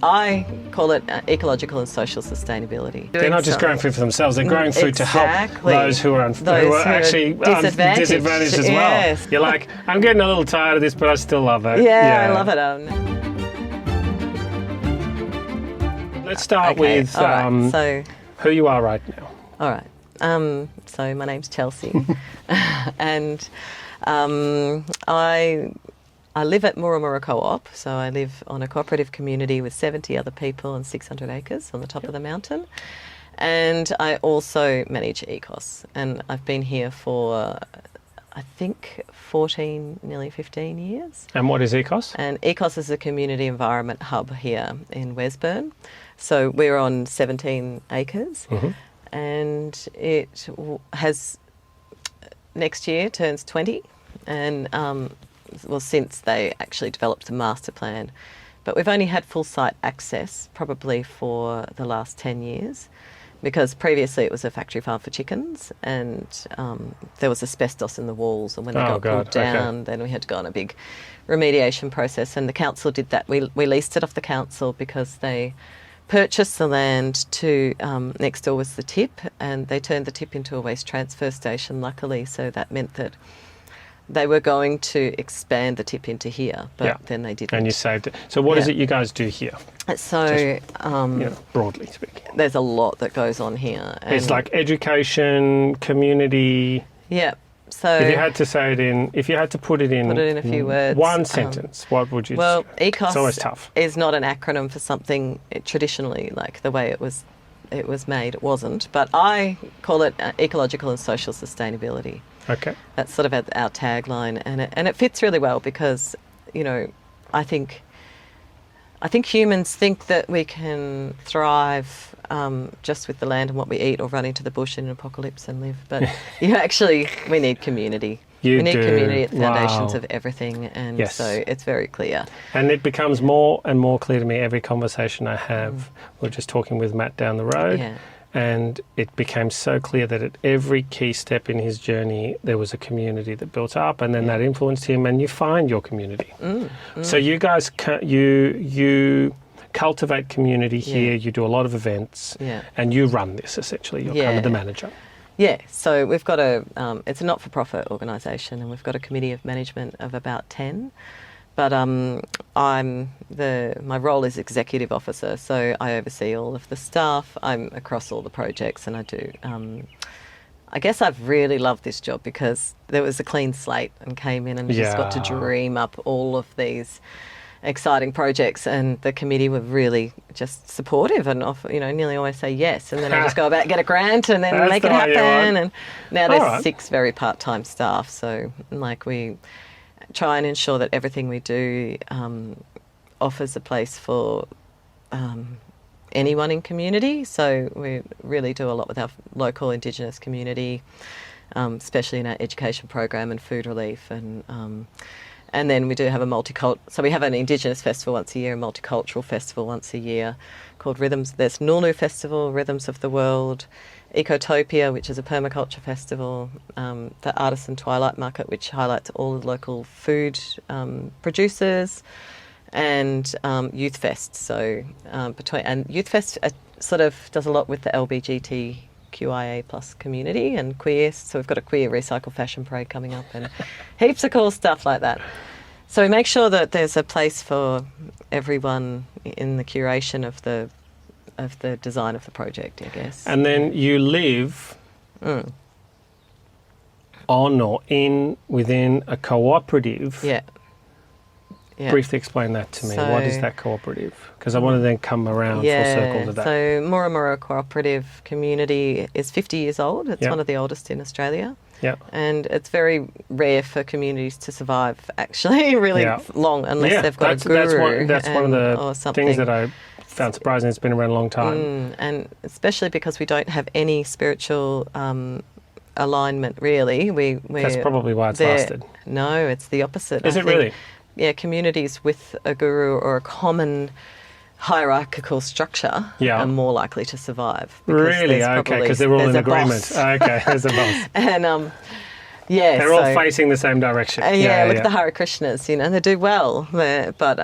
I call it ecological and social sustainability. They're not just growing food for themselves, they're growing food to help those who are actually disadvantaged as well. You're like, I'm getting a little tired of this, but I still love it. Yeah, I love it. Let's start with who you are right now. All right. So my name's Chelsea and I live at Moora Moora Co-op, so I live on a cooperative community with 70 other people and 600 acres on the top of the mountain. And I also manage ECOSS, and I've been here for, I think, 14, nearly 15 years. And what is ECOSS? And ECOSS is a community environment hub here in Wesburn. So we're on 17 acres, and it has, next year turns 20, and well, since they actually developed the master plan. But we've only had full site access probably for the last 10 years, because previously it was a factory farm for chickens, and there was asbestos in the walls, and when they got pulled down, then we had to go on a big remediation process, and the council did that. We leased it off the council because they purchased the land to, next door was the tip, and they turned the tip into a waste transfer station, luckily, so that meant that they were going to expand the tip into here, but then they didn't. And you saved it. So what is it you guys do here? So, broadly speaking. There's a lot that goes on here. And it's like education, community. Yeah. So if you had to say it in, if you had to put it in a few words, one sentence, what would you say? Well, ECOSS it's always tough. Is not an acronym for something traditionally, like the way it was made. It wasn't. But I call it ecological and social sustainability. Okay. That's sort of our tagline, and it fits really well because, I think humans think that we can thrive just with the land and what we eat, or run into the bush in an apocalypse and live. But we need community. We need community at the foundations of everything, and so it's very clear. And it becomes more and more clear to me every conversation I have. We're just talking with Matt down the road. Yeah. And it became so clear that at every key step in his journey, there was a community that built up, and then that influenced him, and you find your community. So you guys, you cultivate community here, you do a lot of events, and you run this essentially. You're kind of the manager. Yeah, so we've got it's a not-for-profit organisation, and we've got a committee of management of about 10. But my role is executive officer, so I oversee all of the staff. I'm across all the projects, and I do. I guess I've really loved this job because there was a clean slate and came in and just got to dream up all of these exciting projects, and the committee were really just supportive and nearly always say yes, and then I just go about, get a grant, and then make it happen. And now there's 6 very part-time staff, so we try and ensure that everything we do offers a place for anyone in community. So we really do a lot with our local Indigenous community, especially in our education program and food relief. And then we do have so we have an Indigenous festival once a year, a multicultural festival once a year called Rhythms. There's Nunu Festival, Rhythms of the World, Ecotopia, which is a permaculture festival, the Artisan Twilight Market, which highlights all the local food producers, and Youth Fest. So Youth Fest sort of does a lot with the LGBTQIA plus community and queer. So we've got a queer recycle fashion parade coming up, and heaps of cool stuff like that. So we make sure that there's a place for everyone in the curation of the design of the project, I guess. And then you live on or within a cooperative. Yeah. Briefly explain that to me. What is that cooperative? Because I want to then come around full circle to that. So Moora Moora Co-operative Community is 50 years old. It's one of the oldest in Australia. Yeah. And it's very rare for communities to survive actually really long unless they've got a guru. That's one of the things that I found surprising. It's been around a long time. And especially because we don't have any spiritual alignment really. That's probably why it's lasted. No, it's the opposite. Is it really? Yeah, communities with a guru or a common hierarchical structure are more likely to survive. Really? Okay, because they're all in agreement. Okay, there's a boss. And Yeah, they're all facing the same direction. Look at the Hare Krishnas, they do well, but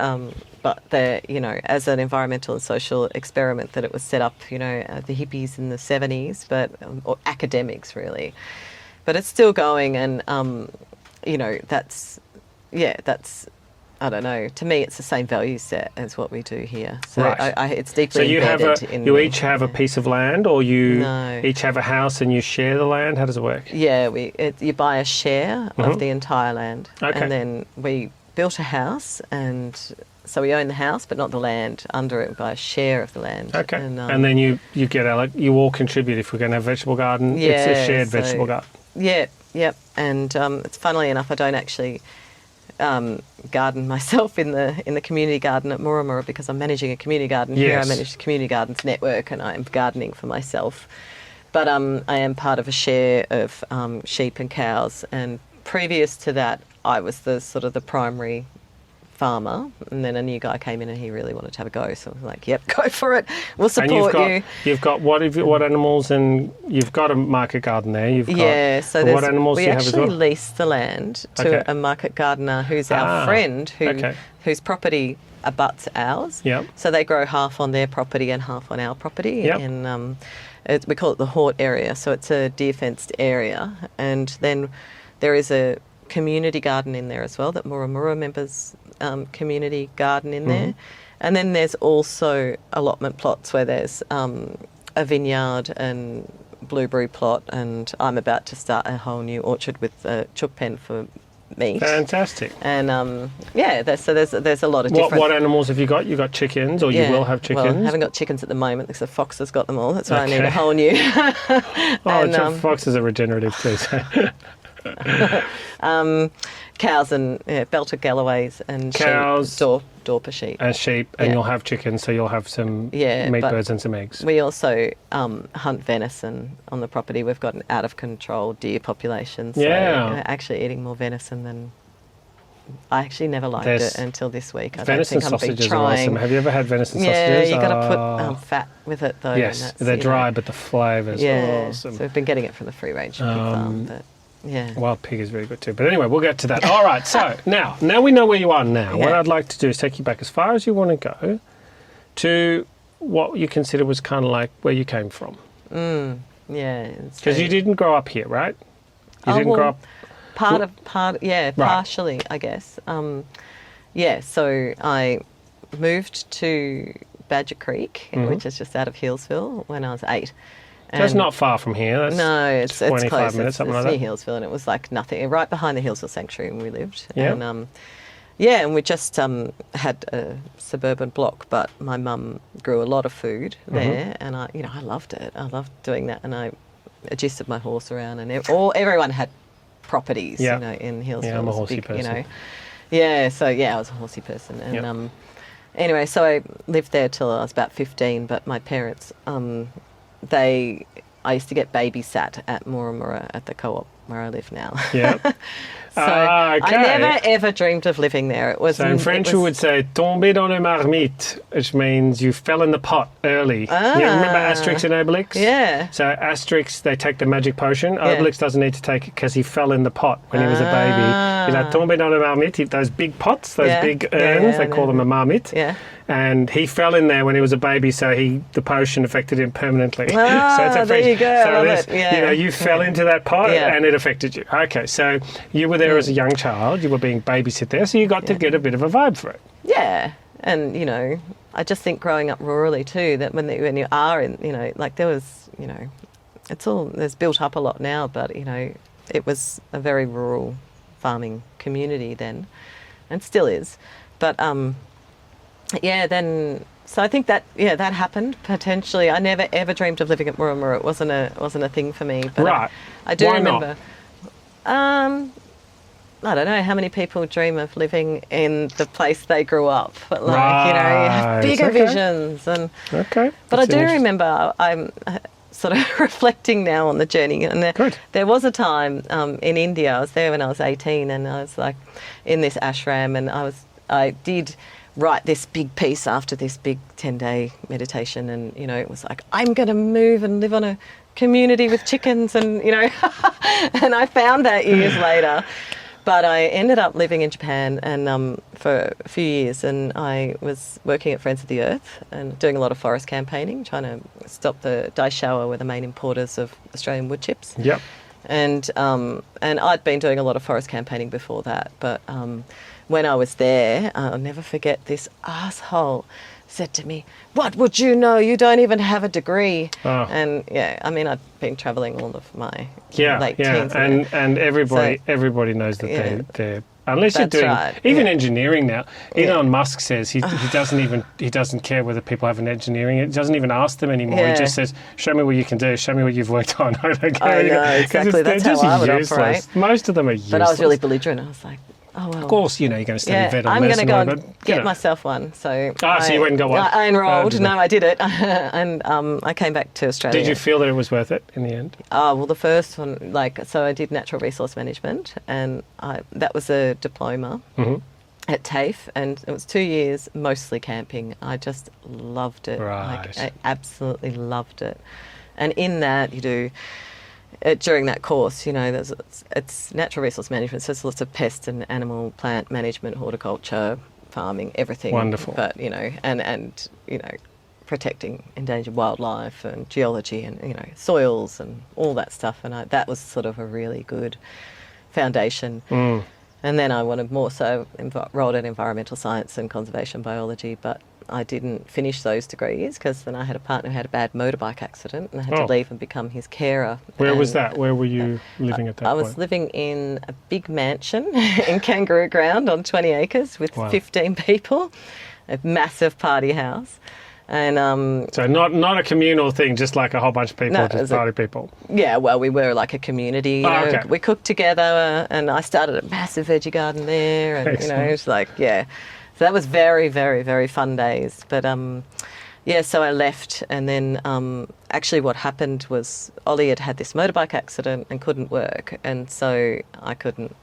but they're, you know, as an environmental and social experiment that it was set up, you know, the hippies in the 70s, but or academics really. But it's still going, and you know, that's I don't know. To me, it's the same value set as what we do here. So right. it's deeply embedded in. You each have a piece of land, or you No. each have a house and you share the land. How does it work? Yeah, you buy a share of the entire land, Okay. and then we built a house, and so we own the house, but not the land under it. We buy a share of the land. Okay. And then you get you all contribute. If we're going to have a vegetable garden, it's a shared vegetable garden. Yeah, yep. And it's funnily enough, I don't actually garden myself in the community garden at Moora Moora because I'm managing a community garden here. I manage the community gardens network, and I'm gardening for myself. But I am part of a share of sheep and cows, and previous to that, I was the sort of the primary farmer, and then a new guy came in and he really wanted to have a go, so I was like, yep, go for it, we'll support you. You've got what animals, and you've got a market garden there. So what animals do you have as well? We actually lease the land to a market gardener who's our friend whose property abuts ours. Yep. So they grow half on their property and half on our property. Yep. And we call it the Hort area, so it's a deer fenced area, and then there is a community garden in there as well, that Moora Moora members community garden in there. And then there's also allotment plots where there's a vineyard and blueberry plot, and I'm about to start a whole new orchard with a chook pen for meat. Fantastic. And there's a lot of different... What animals have you got? You got chickens, or you will have chickens? Well, I haven't got chickens at the moment because the fox has got them all. That's why I need a whole new... Foxes are regenerative too. So. Cows and belted galloways and cows, sheep, Dorper sheep. And sheep, and you'll have chickens, so you'll have some meat birds and some eggs. We also hunt venison on the property. We've got an out-of-control deer population, so we're actually eating more venison than... I actually never liked it until this week. Venison sausages are awesome. Have you ever had venison sausages? Yeah, you've got to put fat with it though. Yes, they're dry, but the flavour's awesome. So we've been getting it from the free range pig farm, but... Yeah. Wild pig is very good too. But anyway, we'll get to that. All right, so now we know where you are now. Yeah. What I'd like to do is take you back as far as you want to go to what you consider was kind of like where you came from. Yeah. Because you didn't grow up here, right? You didn't grow up... partially, I guess. So I moved to Badger Creek, which is just out of Hillsville, when I was 8. So it's not far from here. That's 25 close. minutes, something like that. It's near Hillsville, and it was like nothing. Right behind the Hillsville Sanctuary where we lived. Yeah. And, and we just had a suburban block, but my mum grew a lot of food there, and I loved it. I loved doing that, and I adjusted my horse around, and everyone had properties, in Hillsville. Yeah, I'm a horsey person. I was a horsey person, and anyway, so I lived there till I was about 15. But my parents, I used to get babysat at Moora Moora at the co-op where I live now. Yeah. I never ever dreamed of living there. It was. So in French we would say "tomber dans le marmite," which means you fell in the pot early. You remember Asterix and Obelix? Yeah. So Asterix, they take the magic potion. Obelix doesn't need to take it because he fell in the pot when he was a baby. He's like "tomber dans le marmite." Those big pots, those big urns, they call them a marmite. Yeah. And he fell in there when he was a baby, so the potion affected him permanently. So it's a there you go. I love it. Yeah. You fell into that pot and it affected you. Okay, so you were there as a young child. You were being babysit there, so you got to get a bit of a vibe for it. Yeah, and I just think growing up rurally too, that when you are in, there was, it's all there's built up a lot now, but it was a very rural farming community then, and still is, but so I think that that happened potentially. I never ever dreamed of living at Moora Moora. It wasn't a thing for me. But right. I do Why remember. Not? I don't know how many people dream of living in the place they grew up, but you have bigger visions and. Okay. But I do remember. I'm sort of reflecting now on the journey, and there was a time in India. I was there when I was 18, and I was like in this ashram, and I did write this big piece after this big 10-day meditation, and it was like, I'm going to move and live on a community with chickens, and and I found that years later. But I ended up living in Japan and for a few years, and I was working at Friends of the Earth and doing a lot of forest campaigning, trying to stop the Daishowa, were the main importers of Australian wood chips. Yep. And I'd been doing a lot of forest campaigning before that, but when I was there, I'll never forget, this asshole said to me, "What would you know? You don't even have a degree." Oh. And yeah, I mean, I'd been travelling all of my late teens. And everybody knows that they're unless you're doing even engineering now. Elon Musk says he doesn't care whether people have an engineering. It doesn't even ask them anymore. Yeah. He just says, "Show me what you can do. Show me what you've worked on." I don't care. I know, exactly. That's how I would operate. Most of them are useless. But I was really belligerent. I was like, "Oh well." Of course, you're going to study vet on I'm going to go medicine, and get myself one. So so you went and got one? I enrolled. No, I did it, and I came back to Australia. Did you feel that it was worth it in the end? Well, the first one, so I did natural resource management, and that was a diploma at TAFE, and it was 2 years, mostly camping. I just loved it. Right. I absolutely loved it. And in that, you do... during that course, it's natural resource management, so it's lots of pest and animal plant management, horticulture, farming, everything. Wonderful. But, and protecting endangered wildlife and geology and, soils and all that stuff. And that was sort of a really good foundation. And then I wanted more, so enrolled in environmental science and conservation biology, but I didn't finish those degrees because then I had a partner who had a bad motorbike accident and I had to leave and become his carer. Where was that? Where were you living at that point? I was living in a big mansion in Kangaroo Ground on 20 acres with 15 people, a massive party house. And so not a communal thing, just like a whole bunch of people, just party people. Yeah, well, we were like a community. Okay. We cooked together, and I started a massive veggie garden there, and Excellent. it's like So that was very, very, very fun days. But so I left, and then actually what happened was Ollie had this motorbike accident and couldn't work, and so I couldn't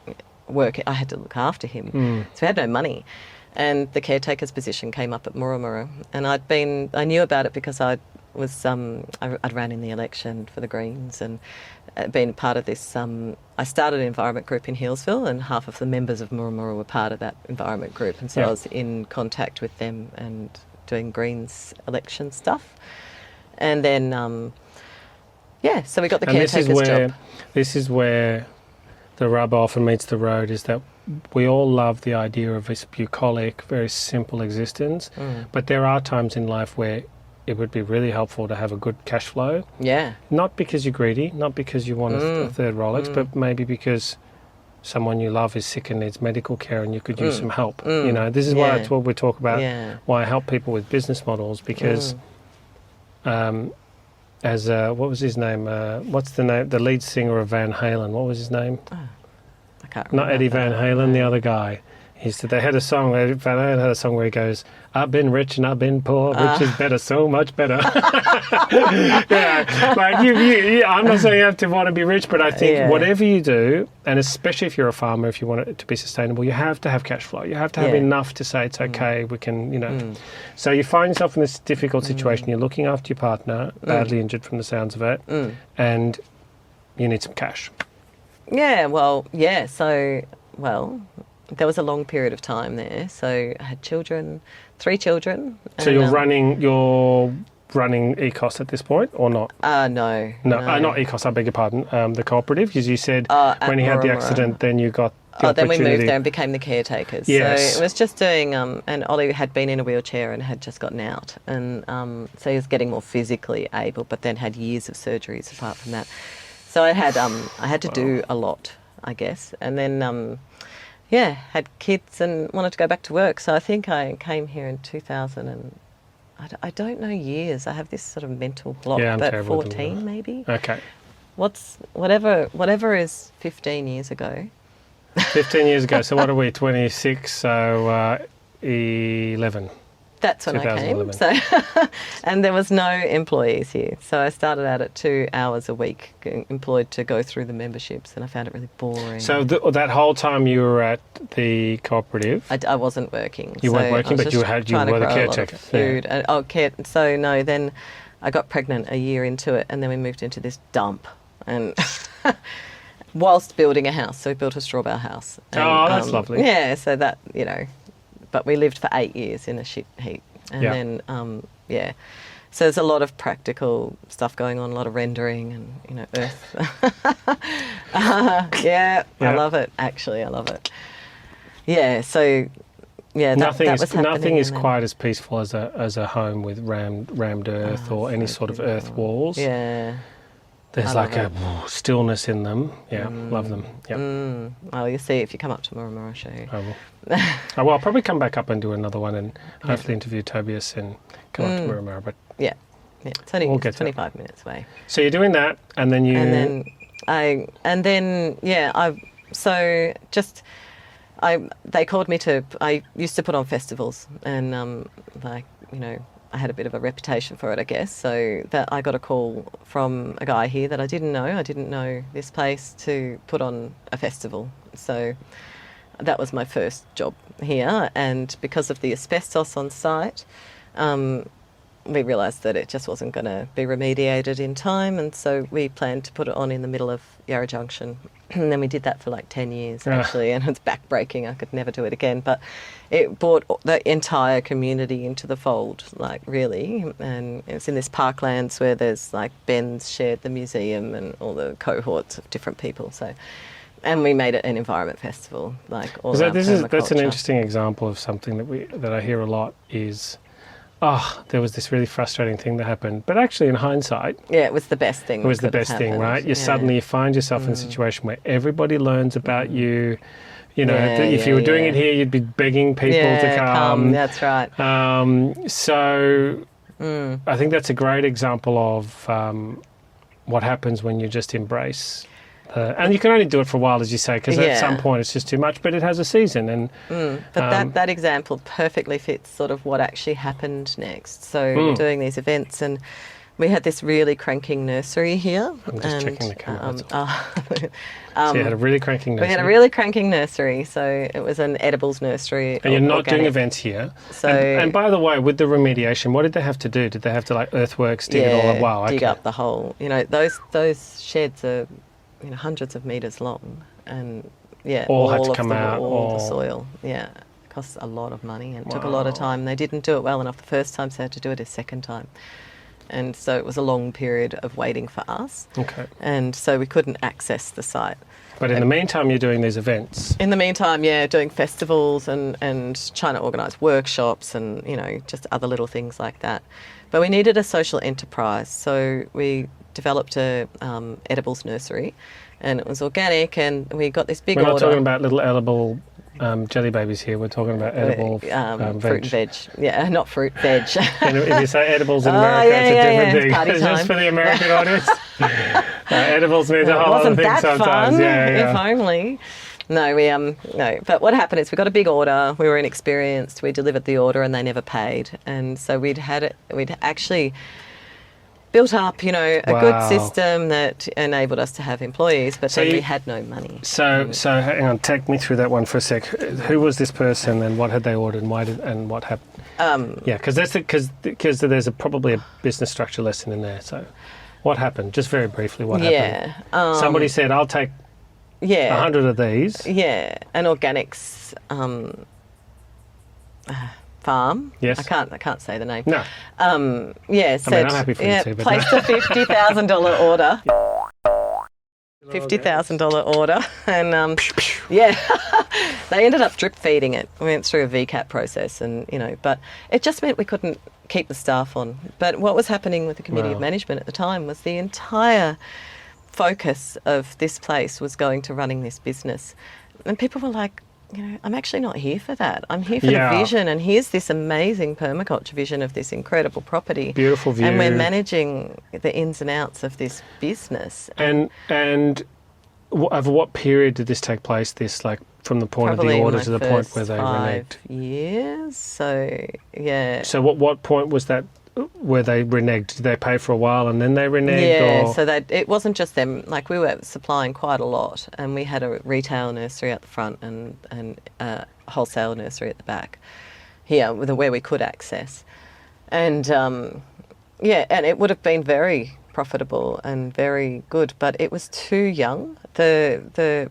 work. I had to look after him, so we had no money. And the caretaker's position came up at Moora Moora, and I knew about it because I'd ran in the election for the Greens and been part of this. I started an environment group in Healesville, and half of the members of Moora Moora were part of that environment group, and so I was in contact with them and doing Greens election stuff. And then, so we got the caretaker's job. This is where the rubber often meets the road, is that we all love the idea of this bucolic, very simple existence, but there are times in life where it would be really helpful to have a good cash flow. Yeah. Not because you're greedy, not because you want a third Rolex, but maybe because someone you love is sick and needs medical care and you could use some help. This is why what we talk about, why I help people with business models, because what was his name? What's the name? The lead singer of Van Halen. What was his name? I can't remember. Not Eddie Van Halen, the other guy. They had a song. Van Halen had a song where he goes, "I've been rich and I've been poor. Rich is better, so much better." I'm not saying you have to want to be rich, but I think whatever you do, and especially if you're a farmer, if you want it to be sustainable, you have to have cash flow. You have to have enough to say it's okay. We can, So you find yourself in this difficult situation. You're looking after your partner, badly injured from the sounds of it, and you need some cash. Yeah. So there was a long period of time there. So I had 3 children. So you're running ECOSS at this point, or not? No. Not ECOSS, I beg your pardon. The cooperative, because you said when he had the accident, then you got the opportunity. Then we moved there and became the caretakers. Yes. So it was just doing, and Ollie had been in a wheelchair and had just gotten out. And so he was getting more physically able, but then had years of surgeries apart from that. So I had to do a lot, I guess. And then... had kids and wanted to go back to work. So I think I came here in 2000 and I don't know years. I have this sort of mental block, but 14 maybe. Okay. Whatever is 15 years ago. 15 years ago. So what are we, 26? So 11. That's when I came. So, and there was no employees here. So I started out at 2 hours a week, employed to go through the memberships, and I found it really boring. So that whole time you were at the cooperative? I wasn't working. You weren't working, but you were the caretaker. Food. And, then I got pregnant a year into it, and then we moved into this dump. And whilst building a house. So we built a straw bale house. And, that's lovely. Yeah, so that, but we lived for 8 years in a shit heap. And then, so there's a lot of practical stuff going on, a lot of rendering and, earth. I love it, actually. I love it. Yeah, so... Yeah, nothing is quite as peaceful as a home with rammed earth or any sort of earth walls. Yeah. There's like a stillness in them. Yeah, love them. Yep. Well, you'll see if you come up to Moora Moora, I'll show you. I will. I'll probably come back up and do another one and hopefully interview Tobias and come up to Moora Moora. But it's only 25 minutes away. So you're doing that, and then you... They called me to... I used to put on festivals and, I had a bit of a reputation for it, I guess. So that I got a call from a guy here that I didn't know. I didn't know this place to put on a festival. So that was my first job here. And because of the asbestos on site, we realised that it just wasn't going to be remediated in time. And so we planned to put it on in the middle of Yarra Junction. And then we did that for like 10 years, actually, and it's backbreaking. I could never do it again. But it brought the entire community into the fold, like, really. And it's in this parklands where there's, like, Ben's shared the museum and all the cohorts of different people. So, and we made it an environment festival, like, all around permaculture. That's an interesting example of something that I hear a lot is... there was this really frustrating thing that happened. But actually, in hindsight... Yeah, it was the best thing. It was the best thing, right? Suddenly you find yourself in a situation where everybody learns about you. If you were doing it here, you'd be begging people to come. That's right. I think that's a great example of what happens when you just embrace... and you can only do it for a while, as you say, because at some point it's just too much, but it has a season. And But that example perfectly fits sort of what actually happened next. So we're doing these events, and we had this really cranking nursery here. I'm just checking the camera. So you had a really cranking nursery. We had a really cranking nursery, so it was an edibles nursery. And you're not doing events here. So, and by the way, with the remediation, what did they have to do? Did they have to, like, earthworks, dig it all up? Wow, dig up the whole. Those sheds are... hundreds of metres long, and all had to come out, all the soil. Yeah, it costs a lot of money and it took a lot of time. They didn't do it well enough the first time, so they had to do it a second time, and so it was a long period of waiting for us. Okay. And so we couldn't access the site. But in the meantime, you're doing these events. In the meantime, doing festivals and trying to organise workshops and just other little things like that. But we needed a social enterprise, so we developed a edibles nursery, and it was organic, and we got this big order. We're not talking about little edible jelly babies here. We're talking about edible fruit and veg. Yeah, not fruit, veg. If you say edibles in America, it's a different thing. Party time. Just for the American audience. Edibles means a whole other thing sometimes. Fun, if only. No. But what happened is we got a big order. We were inexperienced. We delivered the order, and they never paid. And so we'd actually built up, a good system that enabled us to have employees, but then we had no money. So hang on, take me through that one for a sec. Who was this person, and what had they ordered, and what happened? Because there's probably a business structure lesson in there. So what happened? Just very briefly, what happened? Somebody said, "I'll take 100 of these." Yeah, an organics farm. Yes. I can't say the name. No. I'm happy for you to, but placed a $50,000 order. $50,000 order, and they ended up drip feeding it. We went through a VCAT process, and but it just meant we couldn't keep the staff on. But what was happening with the committee of management at the time was the entire focus of this place was going to running this business, and people were like, I'm actually not here for that. I'm here for the vision, and here's this amazing permaculture vision of this incredible property. Beautiful view. And we're managing the ins and outs of this business. And over what period did this take place, from the point Probably of the order to the point where they 5 reneged? years, so, yeah. So what point was that where they reneged? Did they pay for a while and then they reneged? So it wasn't just them. Like, we were supplying quite a lot, and we had a retail nursery at the front and a wholesale nursery at the back here, where we could access. And, and it would have been very profitable and very good, but it was too young. The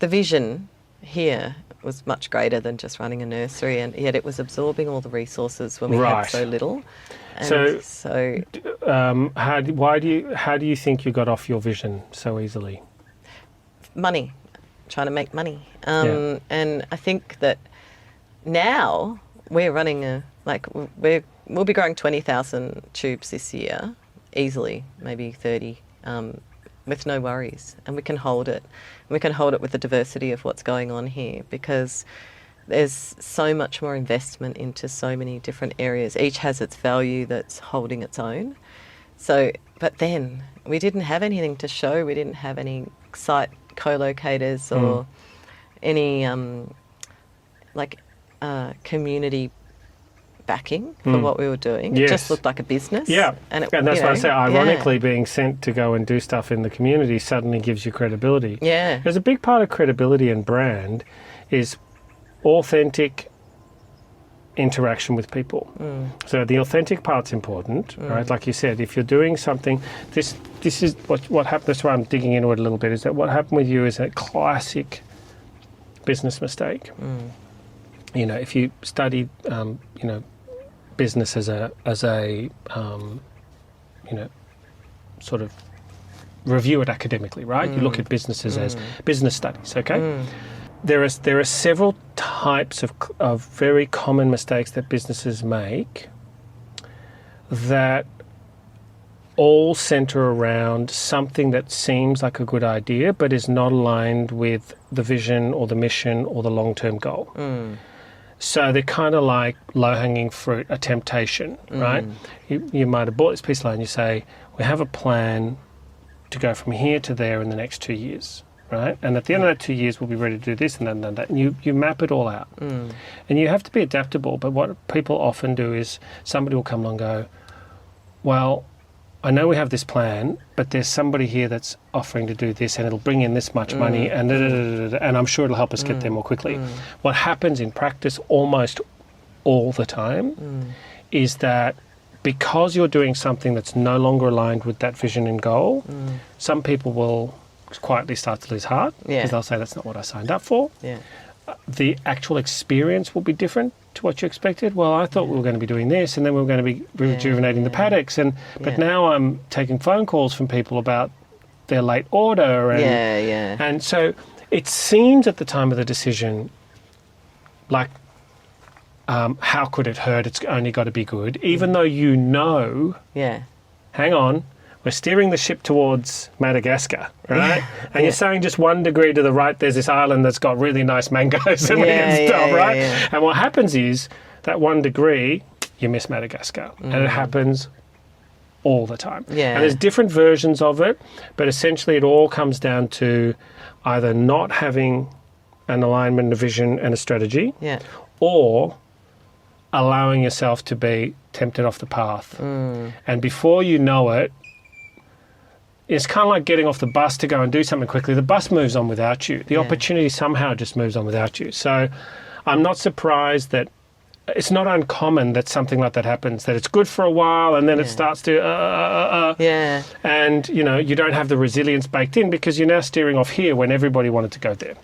vision here was much greater than just running a nursery, and yet it was absorbing all the resources when we had so little. And how do you think you got off your vision so easily? Money, trying to make money, and I think that now we're running we'll be growing 20,000 tubes this year, easily, maybe 30, with no worries, and we can hold it. We can hold it with the diversity of what's going on here, because there's so much more investment into so many different areas. Each has its value that's holding its own. So, but then we didn't have anything to show. We didn't have any site co-locators or any community backing for what we were doing. It just looked like a business. Yeah, and that's why I say, ironically, being sent to go and do stuff in the community suddenly gives you credibility. Yeah. There's a big part of credibility and brand is authentic interaction with people. So the authentic part's important, right? Like you said, if you're doing something, this is what happened. That's why I'm digging into it a little bit, is that what happened with you is a classic business mistake. If you studied, business as a sort of review it academically, right? You look at businesses as business studies, okay? There are several types of very common mistakes that businesses make that all centre around something that seems like a good idea but is not aligned with the vision or the mission or the long-term goal. So they're kind of like low-hanging fruit, a temptation, right? You might have bought this piece of land and you say, we have a plan to go from here to there in the next 2 years, right? And at the end of that 2 years, we'll be ready to do this and that and that. And you map it all out. And you have to be adaptable. But what people often do is somebody will come along and go, well, I know we have this plan, but there's somebody here that's offering to do this and it'll bring in this much money and I'm sure it'll help us get there more quickly. What happens in practice almost all the time is that because you're doing something that's no longer aligned with that vision and goal, some people will quietly start to lose heart because they'll say, that's not what I signed up for. The actual experience will be different to what you expected. Well, I thought we were going to be doing this and then we were going to be rejuvenating the paddocks, but now I'm taking phone calls from people about their late order. And so it seems at the time of the decision like, how could it hurt? It's only got to be good. Even though hang on, we're steering the ship towards Madagascar, right? And you're saying just 1 degree to the right, there's this island that's got really nice mangoes and stuff, right? And what happens is that 1 degree, you miss Madagascar. And it happens all the time. And there's different versions of it, but essentially it all comes down to either not having an alignment, a vision and a strategy, or allowing yourself to be tempted off the path. And before you know it, it's kind of like getting off the bus to go and do something quickly. The bus moves on without you. The opportunity somehow just moves on without you. So I'm not surprised that it's not uncommon that something like that happens, that it's good for a while and then it starts to and you don't have the resilience baked in because you're now steering off here when everybody wanted to go there.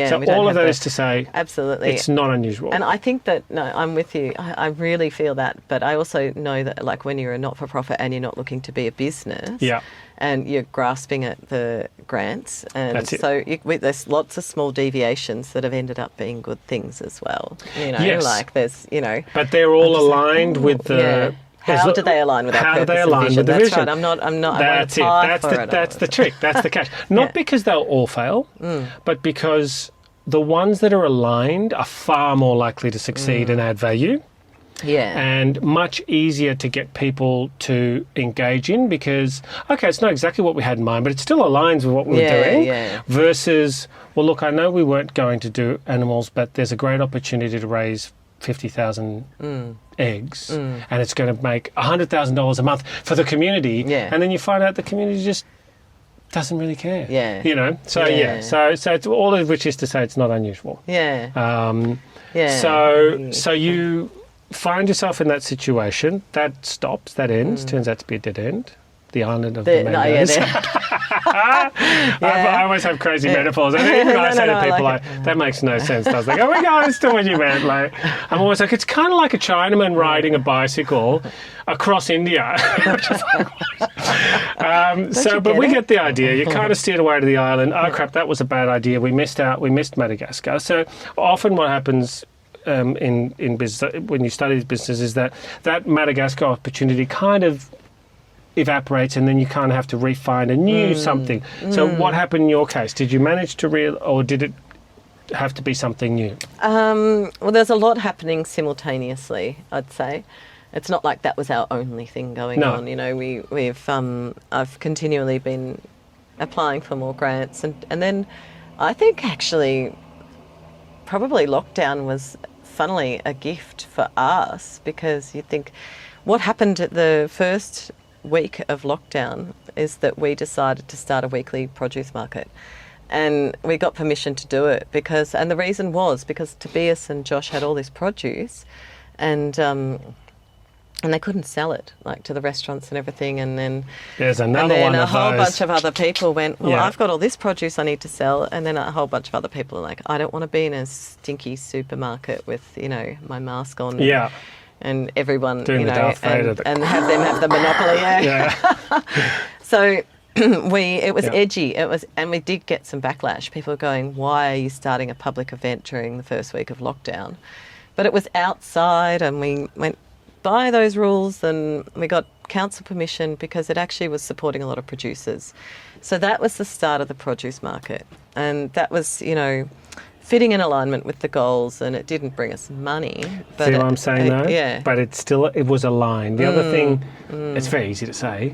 So all of that is to say, absolutely, it's not unusual. And I think that, no, I'm with you. I really feel that, but I also know that, like, when you're a not-for-profit and you're not looking to be a business, and you're grasping at the grants, and so there's lots of small deviations that have ended up being good things as well. Like there's, but they're all aligned with the. How do they align with our purpose and vision? That's right. I'm not. That's it. That's the trick. That's the catch. Not because they'll all fail, but because the ones that are aligned are far more likely to succeed and add value. And much easier to get people to engage in because, okay, it's not exactly what we had in mind, but it still aligns with what we were doing. Versus, well, look, I know we weren't going to do animals, but there's a great opportunity to raise 50,000 eggs and it's going to make $100,000 a month for the community. And then you find out the community just doesn't really care. So it's all of which is to say it's not unusual. So find yourself in that situation, that stops, that ends, turns out to be a dead end. The island of the mangoes. I always have crazy metaphors. And even when I say to people, that makes no sense, does it? Oh my God, I understand what you meant. Like, I'm always like, it's kind of like a Chinaman riding a bicycle across India. But we get the idea. You kind of steered away to the island. Oh, crap, that was a bad idea. We missed Madagascar. So often what happens in business, when you study business, is that Madagascar opportunity kind of evaporates, and then you kind of have to refine a new something. So what happened in your case? Did you manage to or did it have to be something new? Well, there's a lot happening simultaneously, I'd say. It's not like that was our only thing going on. You know, I've continually been applying for more grants, and then I think actually probably lockdown was funnily a gift for us, because you think what happened at the first week of lockdown is that we decided to start a weekly produce market, and we got permission to do it and the reason was because Tobias and Josh had all this produce, and they couldn't sell it like to the restaurants and everything, and then there's another one of a whole those. bunch of other people went, well, I've got all this produce I need to sell, and then a whole bunch of other people are like, I don't want to be in a stinky supermarket with, you know, my mask on. And everyone, doing, you know, and have them have the monopoly. So it was edgy. And we did get some backlash. People were going, "Why are you starting a public event during the first week of lockdown?" But it was outside, and we went by those rules, and we got council permission because it actually was supporting a lot of producers. So that was the start of the produce market, and that was, you know, fitting in alignment with the goals, and it didn't bring us money. But see what I'm saying, though? Yeah. But it was aligned. The other thing, it's very easy to say,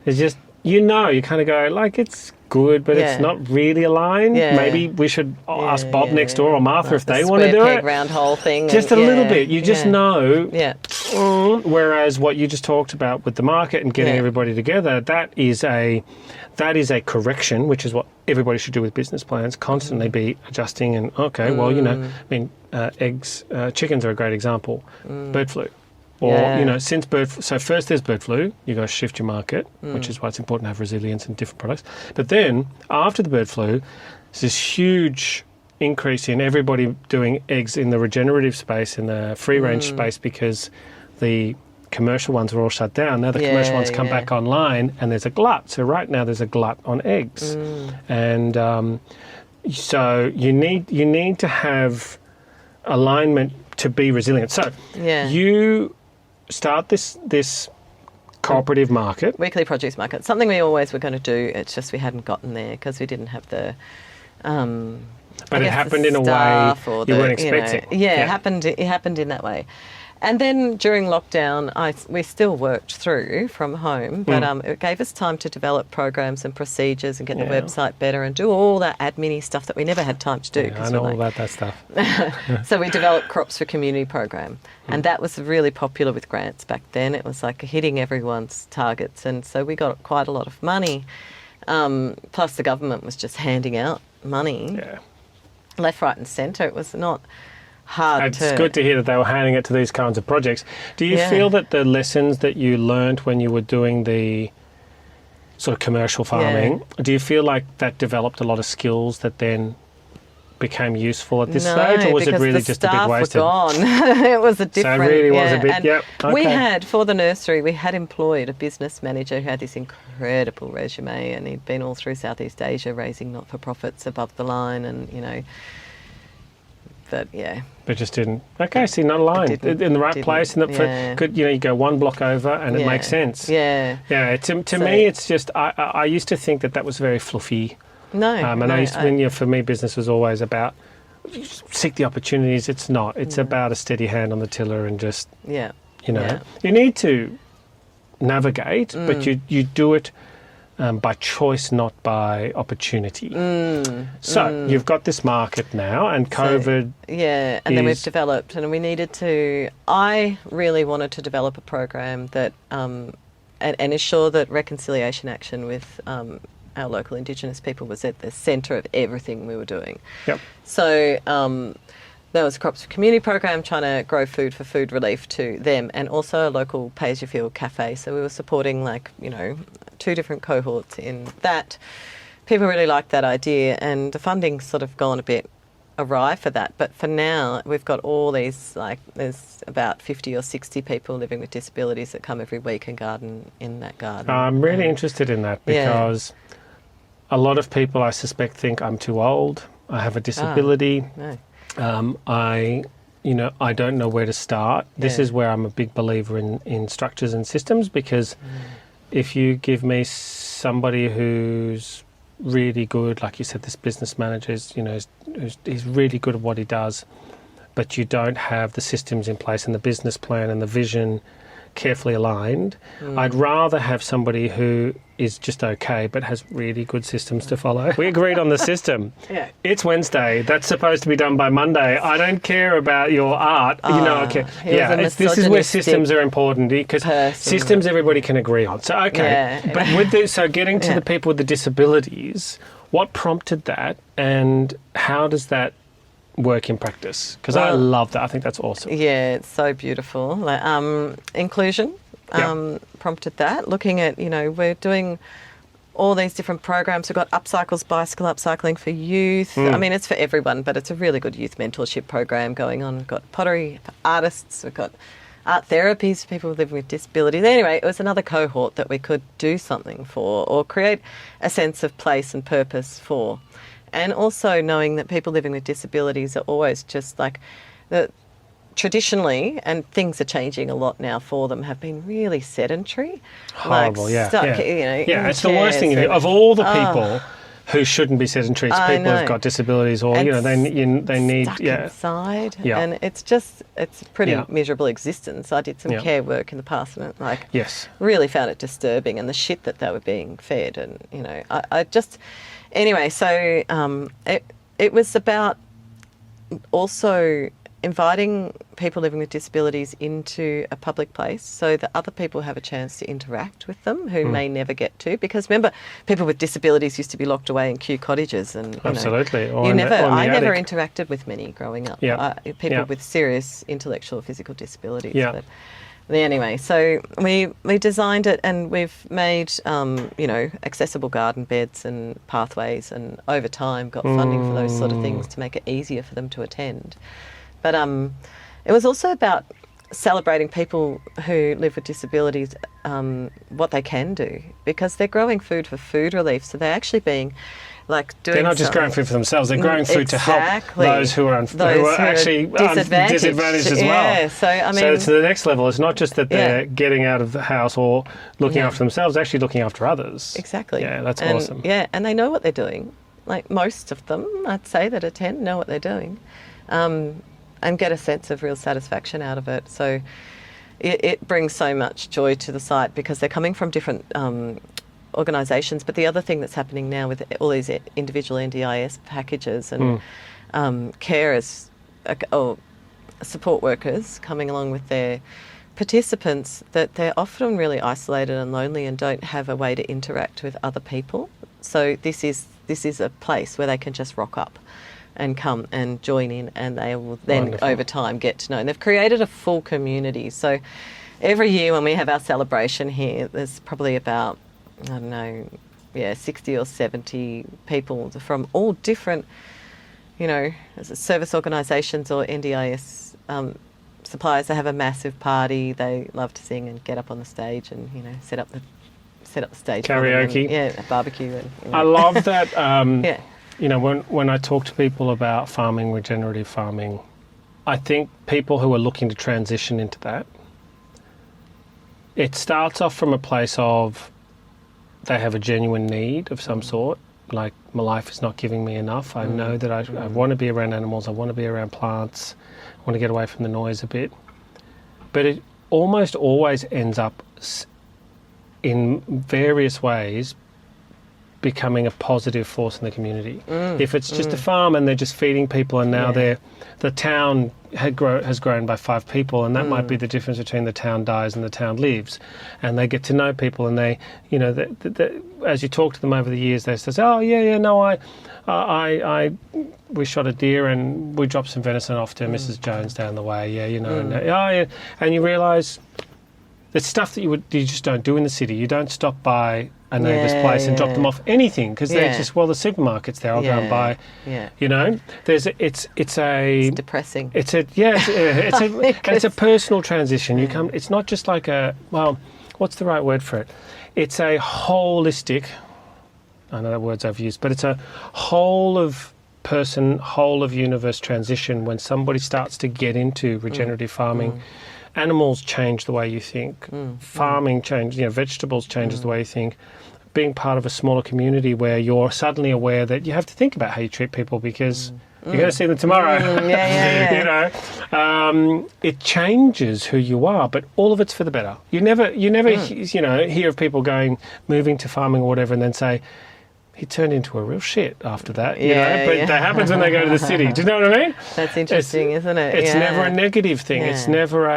is just, you kind of go, like, it's good, but it's not really aligned. Maybe we should ask Bob next door or Martha if they want to do it. Round hole thing. Just a little bit. You just know. Whereas what you just talked about with the market and getting everybody together, that is a correction, which is what everybody should do with business plans, constantly be adjusting and, well, you know, I mean, chickens are a great example. Bird flu. Or, you know, so first there's bird flu, you've got to shift your market, which is why it's important to have resilience in different products. But then, after the bird flu, there's this huge increase in everybody doing eggs in the regenerative space, in the free-range space, because the commercial ones were all shut down. Now the commercial ones come back online, and there's a glut. So right now there's a glut on eggs. And so you need to have alignment to be resilient. So you start this cooperative market. Weekly produce market. Something we always were going to do. It's just we hadn't gotten there because we didn't have the... but it happened in a way you weren't expecting. You know, it happened in that way. And then during lockdown, we still worked through from home, but it gave us time to develop programs and procedures and get the website better and do all that admin-y stuff that we never had time to do. Yeah, I know all about that stuff. So we developed Crops for Community program, and that was really popular with grants back then. It was like hitting everyone's targets, and so we got quite a lot of money. Plus the government was just handing out money left, right and centre. It was not... It's good to hear that they were handing it to these kinds of projects. Do you feel that the lessons that you learned when you were doing the sort of commercial farming, do you feel like that developed a lot of skills that then became useful at this stage, or was it really just a big waste? No, because the staff were gone. It was a different... So it really was a bit, We had, for the nursery, we had employed a business manager who had this incredible resume, and he'd been all through Southeast Asia raising not-for-profits above the line, and, you know... But just didn't. Okay, see, not aligned in the right place, and you go one block over, and it makes sense. To me, it's just I used to think that was very fluffy. For me, business was always about seek the opportunities. It's not. It's about a steady hand on the tiller and just you need to navigate, but you do it. By choice, not by opportunity. So you've got this market now, and COVID. And then we've developed, and we needed to. I really wanted to develop a program that and ensure that reconciliation action with our local Indigenous people was at the centre of everything we were doing. So there was a Crops for Community program trying to grow food for food relief to them, and also a local pay-as-you-feel cafe. So we were supporting 2 different cohorts in that. People really liked that idea, and the funding's sort of gone a bit awry for that. But for now, we've got all these, there's about 50 or 60 people living with disabilities that come every week and garden in that garden. I'm really interested in that because a lot of people, I suspect, think I'm too old, I have a disability. No. I don't know where to start. This is where I'm a big believer in structures and systems, because if you give me somebody who's really good, like you said, this business manager is, he's really good at what he does, but you don't have the systems in place and the business plan and the vision carefully aligned. I'd rather have somebody who is just okay but has really good systems to follow. We agreed on the system. It's Wednesday. That's supposed to be done by Monday. I don't care about your art. Okay. This is where systems are important, because systems everybody can agree on. So but getting to the people with the disabilities, what prompted that, and how does that work in practice? Because I love that. I think that's awesome. Yeah, it's so beautiful. Inclusion prompted that. Looking at, we're doing all these different programs. We've got Upcycles, bicycle upcycling for youth. I mean, it's for everyone, but it's a really good youth mentorship program going on. We've got pottery for artists. We've got art therapies for people living with disabilities. Anyway, it was another cohort that we could do something for, or create a sense of place and purpose for. And also knowing that people living with disabilities are always just traditionally, and things are changing a lot now for them, have been really sedentary. Horrible, stuck, it's the worst thing. Of all the people who shouldn't be sedentary, it's people who've got disabilities, or they need stuck inside, and it's a pretty miserable existence. I did some care work in the past, and really found it disturbing, and the shit that they were being fed, and I just. Anyway, so it was about also inviting people living with disabilities into a public place so that other people have a chance to interact with them who may never get to. Because remember, people with disabilities used to be locked away in Kew cottages, and absolutely. I never interacted with many growing up. People with serious intellectual or physical disabilities. But anyway, so we designed it, and we've made accessible garden beds and pathways, and over time got funding for those sort of things to make it easier for them to attend. But it was also about celebrating people who live with disabilities, what they can do, because they're growing food for food relief, so they're actually being they're not just growing food for themselves, they're growing food to help those who are actually disadvantaged as well. So I mean, so it's the next level. It's not just that they're getting out of the house or looking after themselves, actually looking after others. Exactly. Yeah, that's awesome. Yeah, and they know what they're doing. Like most of them, I'd say, that attend know what they're doing, and get a sense of real satisfaction out of it. So it brings so much joy to the site, because they're coming from different organisations. But the other thing that's happening now with all these individual NDIS packages and carers or support workers coming along with their participants, that they're often really isolated and lonely and don't have a way to interact with other people. So this is a place where they can just rock up and come and join in, and they will then over time get to know. And they've created a full community. So every year when we have our celebration here, there's probably about 60 or 70 people from all different, service organisations or NDIS suppliers. They have a massive party. They love to sing and get up on the stage and set up the stage. Karaoke. And, barbecue. And, I love that. When I talk to people about farming, regenerative farming, I think people who are looking to transition into that, it starts off from a place of they have a genuine need of some sort, like my life is not giving me enough. I know that I want to be around animals, I want to be around plants, I want to get away from the noise a bit. But it almost always ends up in various ways becoming a positive force in the community. If it's just a farm and they're just feeding people, and now the town has grown by 5 people, and that might be the difference between the town dies and the town lives. And they get to know people, and they, as you talk to them over the years, they say, "Oh yeah, no, we shot a deer and we dropped some venison off to Mrs. Jones down the way, and you realise it's stuff that you just don't do in the city. You don't stop by a neighbour's place and drop them off anything, because they're just, the supermarket's there, I'll go and buy. It's depressing. It's a personal transition. It's not just like what's the right word for it? It's a holistic, I know that word's overused, but it's a whole of person, whole of universe transition when somebody starts to get into regenerative farming. Animals change the way you think. Farming changes, vegetables changes the way you think. Being part of a smaller community where you're suddenly aware that you have to think about how you treat people, because you're going to see them tomorrow. It changes who you are, but all of it's for the better. You never hear of people moving to farming or whatever, and then say, he turned into a real shit after that, but that happens when they go to the city. Do you know what I mean? That's interesting, isn't it? It's never a negative thing. It's never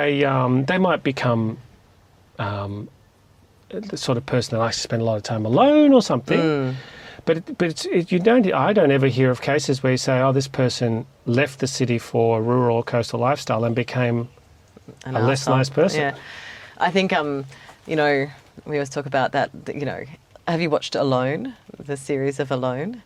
they might become the sort of person that likes to spend a lot of time alone or something. But I don't ever hear of cases where you say, oh, this person left the city for a rural or coastal lifestyle and became a less nice person. Yeah. I think, we always talk about that, have you watched Alone, the series of Alone?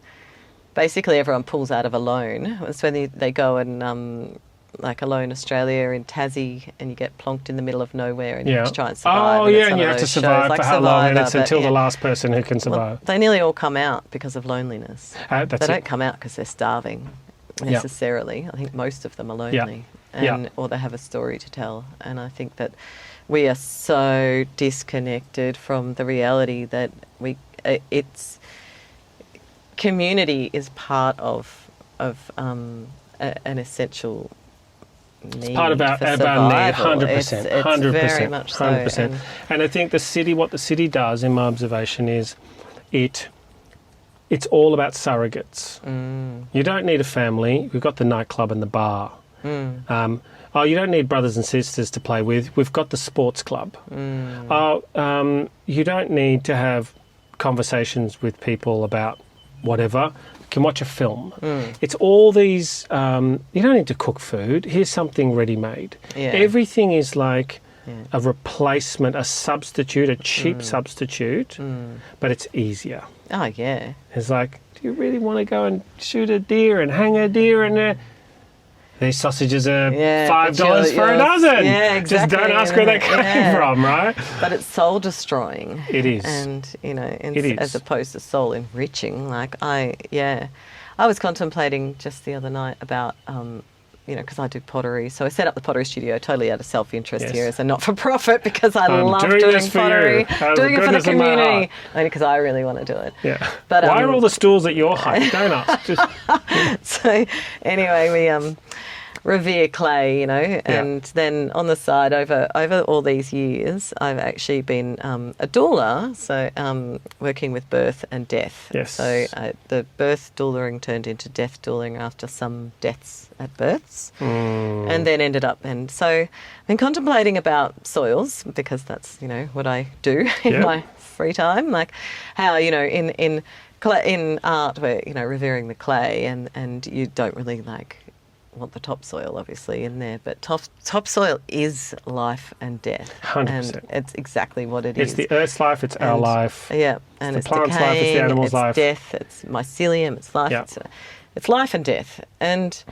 Basically, everyone pulls out of Alone. It's when they go and, like Alone Australia in Tassie, and you get plonked in the middle of nowhere and you have to try and survive. Oh, and you have to survive for how long? And it's until the last person who can survive. Well, they nearly all come out because of loneliness. They don't come out because they're starving necessarily. I think most of them are lonely, or they have a story to tell. And I think that we are so disconnected from the reality that it's community is part of an essential need. It's part of our need, 100%, 100%, very much so. 100%. And I think what the city does, in my observation, is it's all about surrogates. You don't need a family. We've got the nightclub and the bar. You don't need brothers and sisters to play with. We've got the sports club. You don't need to have conversations with people about whatever. You can watch a film. It's all these... you don't need to cook food. Here's something ready-made. Everything is like a replacement, a substitute, a cheap substitute, but it's easier. Oh, yeah. It's like, do you really want to go and shoot a deer and hang a deer in there? These sausages are $5 for a dozen. Yeah, exactly. Just don't ask where they came from, right? But it's soul destroying. It is. And, it is. As opposed to soul enriching. I was contemplating just the other night about, because I do pottery. So I set up the pottery studio totally out of self-interest here as a not-for-profit, because I love doing pottery. Doing it for the community. Only because I really want to do it. Yeah. But why are all the stools at your height? Don't ask. So anyway, we revere clay, and then on the side, over all these years, I've actually been a doula, so working with birth and death. Yes. So the birth doulaing turned into death doulaing after some deaths at births, and then ended up, and so I've been contemplating about soils, because that's what I do in my free time, like how in art we're revering the clay, and you don't really want the topsoil obviously in there, but topsoil is life and death. 100%. And it's exactly what it is. It's the earth's life, it's our life. Yeah, and it's it's the plant's life, it's the animal's life. It's death, it's mycelium, it's life. Yeah. It's life and death. And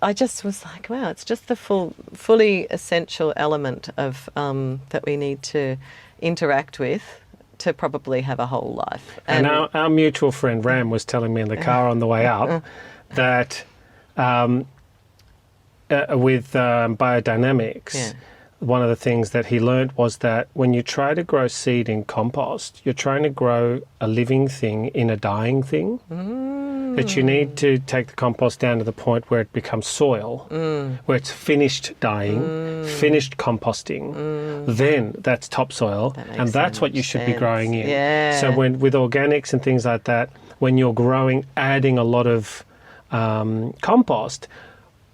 I just was like, wow, it's just the fully essential element of that we need to interact with to probably have a whole life. And our mutual friend Ram was telling me in the car on the way up that with biodynamics, one of the things that he learnt was that when you try to grow seed in compost, you're trying to grow a living thing in a dying thing. That you need to take the compost down to the point where it becomes soil, where it's finished dying, finished composting. Then that's topsoil, and that's what you should be growing in. Yeah. So with organics and things like that, when you're growing, adding a lot of compost,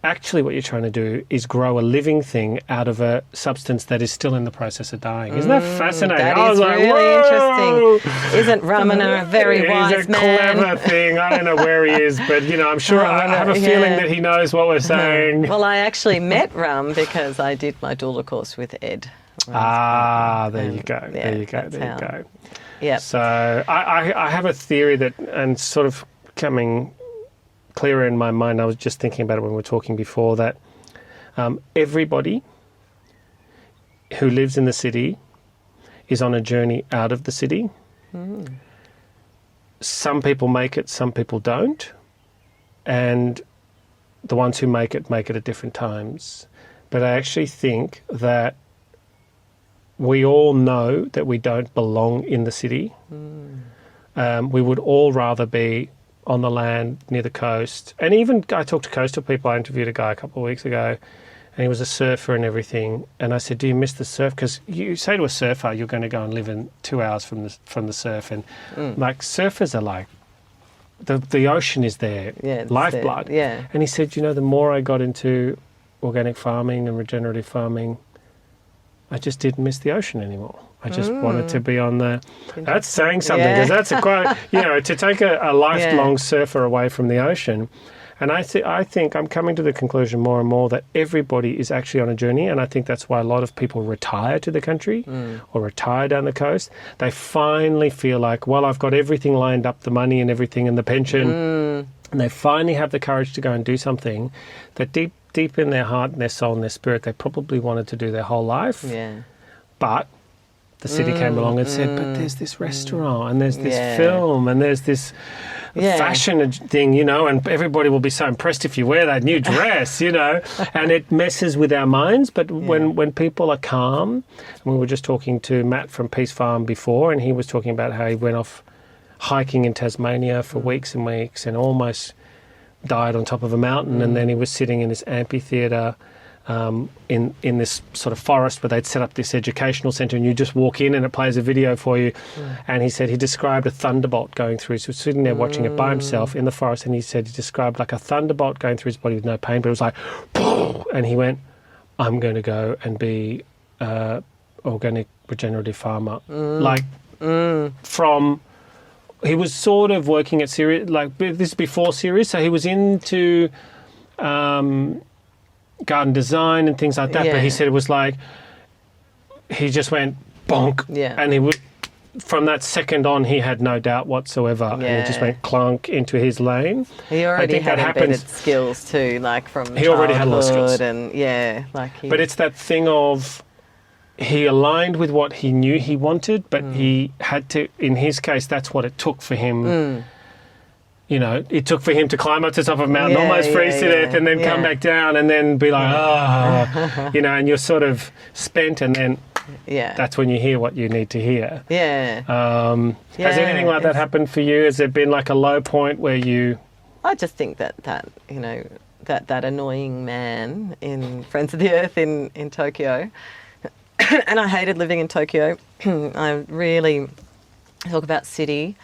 actually what you're trying to do is grow a living thing out of a substance that is still in the process of dying. Isn't that fascinating? That is really interesting. Isn't Ramana a very wise man? He's a clever thing. I don't know where he is, but, I'm sure I have a feeling that he knows what we're saying. Well, I actually met Ram because I did my doula course with Ed. There you go. Yeah, there you go. Yeah. So I have a theory that, and sort of coming clearer in my mind, I was just thinking about it when we were talking before, that everybody who lives in the city is on a journey out of the city. Some people make it, some people don't. And the ones who make it at different times. But I actually think that we all know that we don't belong in the city. We would all rather be on the land, near the coast. And even I talked to coastal people. I interviewed a guy a couple of weeks ago, and he was a surfer and everything. And I said, do you miss the surf? Because you say to a surfer, you're going to go and live in 2 hours from the surf. And like, surfers are like, the ocean is their lifeblood. There. Yeah. And he said, the more I got into organic farming and regenerative farming, I just didn't miss the ocean anymore. I just wanted to be on the... That's saying something, because that's a quite... to take a lifelong surfer away from the ocean. And I think I'm coming to the conclusion more and more that everybody is actually on a journey, and I think that's why a lot of people retire to the country or retire down the coast. They finally feel like, well, I've got everything lined up, the money and everything and the pension, and they finally have the courage to go and do something that deep in their heart and their soul and their spirit they probably wanted to do their whole life. Yeah. But the city came along and said, but there's this restaurant and there's this film and there's this fashion thing, and everybody will be so impressed if you wear that new dress, and it messes with our minds. But when people are calm, and we were just talking to Matt from Peace Farm before, and he was talking about how he went off hiking in Tasmania for weeks and weeks and almost died on top of a mountain, and then he was sitting in this amphitheatre in this sort of forest where they'd set up this educational centre, and you just walk in and it plays a video for you. And he said he described a thunderbolt going through. So he was sitting there watching it by himself in the forest, and he said he described like a thunderbolt going through his body with no pain, but it was like, and he went, I'm going to go and be organic regenerative farmer. From... He was sort of working at Sirius, like this is before Sirius, so he was into garden design and things like that. But he said it was like he just went bonk, and he would. From that second on, he had no doubt whatsoever, and he just went clunk into his lane. He already had embedded skills too, like from he already had a lot of skills, and but it's that thing of. He aligned with what he knew he wanted, but he had to, in his case, that's what it took for him. It took for him to climb up to the top of a mountain, almost freeze to death, and then come back down and then be like, and you're sort of spent, and then that's when you hear what you need to hear. Has anything like that happened for you? Has there been like a low point where you... I just think that that annoying man in Friends of the Earth in Tokyo... and I hated living in Tokyo. I really talk about city.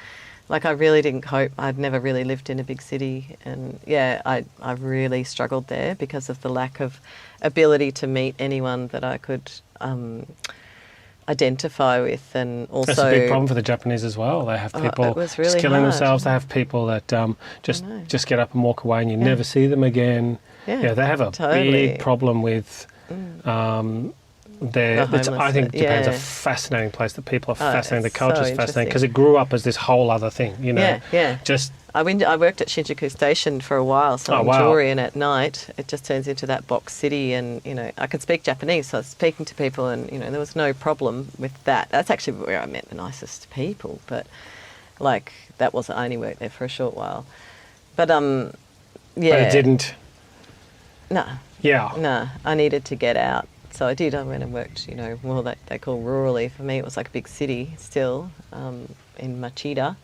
Like, I really didn't cope. I'd never really lived in a big city. And, I really struggled there because of the lack of ability to meet anyone that I could identify with. And also... That's a big problem for the Japanese as well. They have people just killing themselves. They have people that just get up and walk away and you never see them again. They have a big problem with... I think Japan's a fascinating place. The people are fascinating. The culture is fascinating because it grew up as this whole other thing. I worked at Shinjuku Station for a while, selling jewelry, and at night it just turns into that box city. And I could speak Japanese, so I was speaking to people, and there was no problem with that. That's actually where I met the nicest people. But that wasn't. I only worked there for a short while. But But it didn't. No. Yeah. No, I needed to get out. So I did. I went and worked, more that they call rurally. For me, it was like a big city still, in Machida.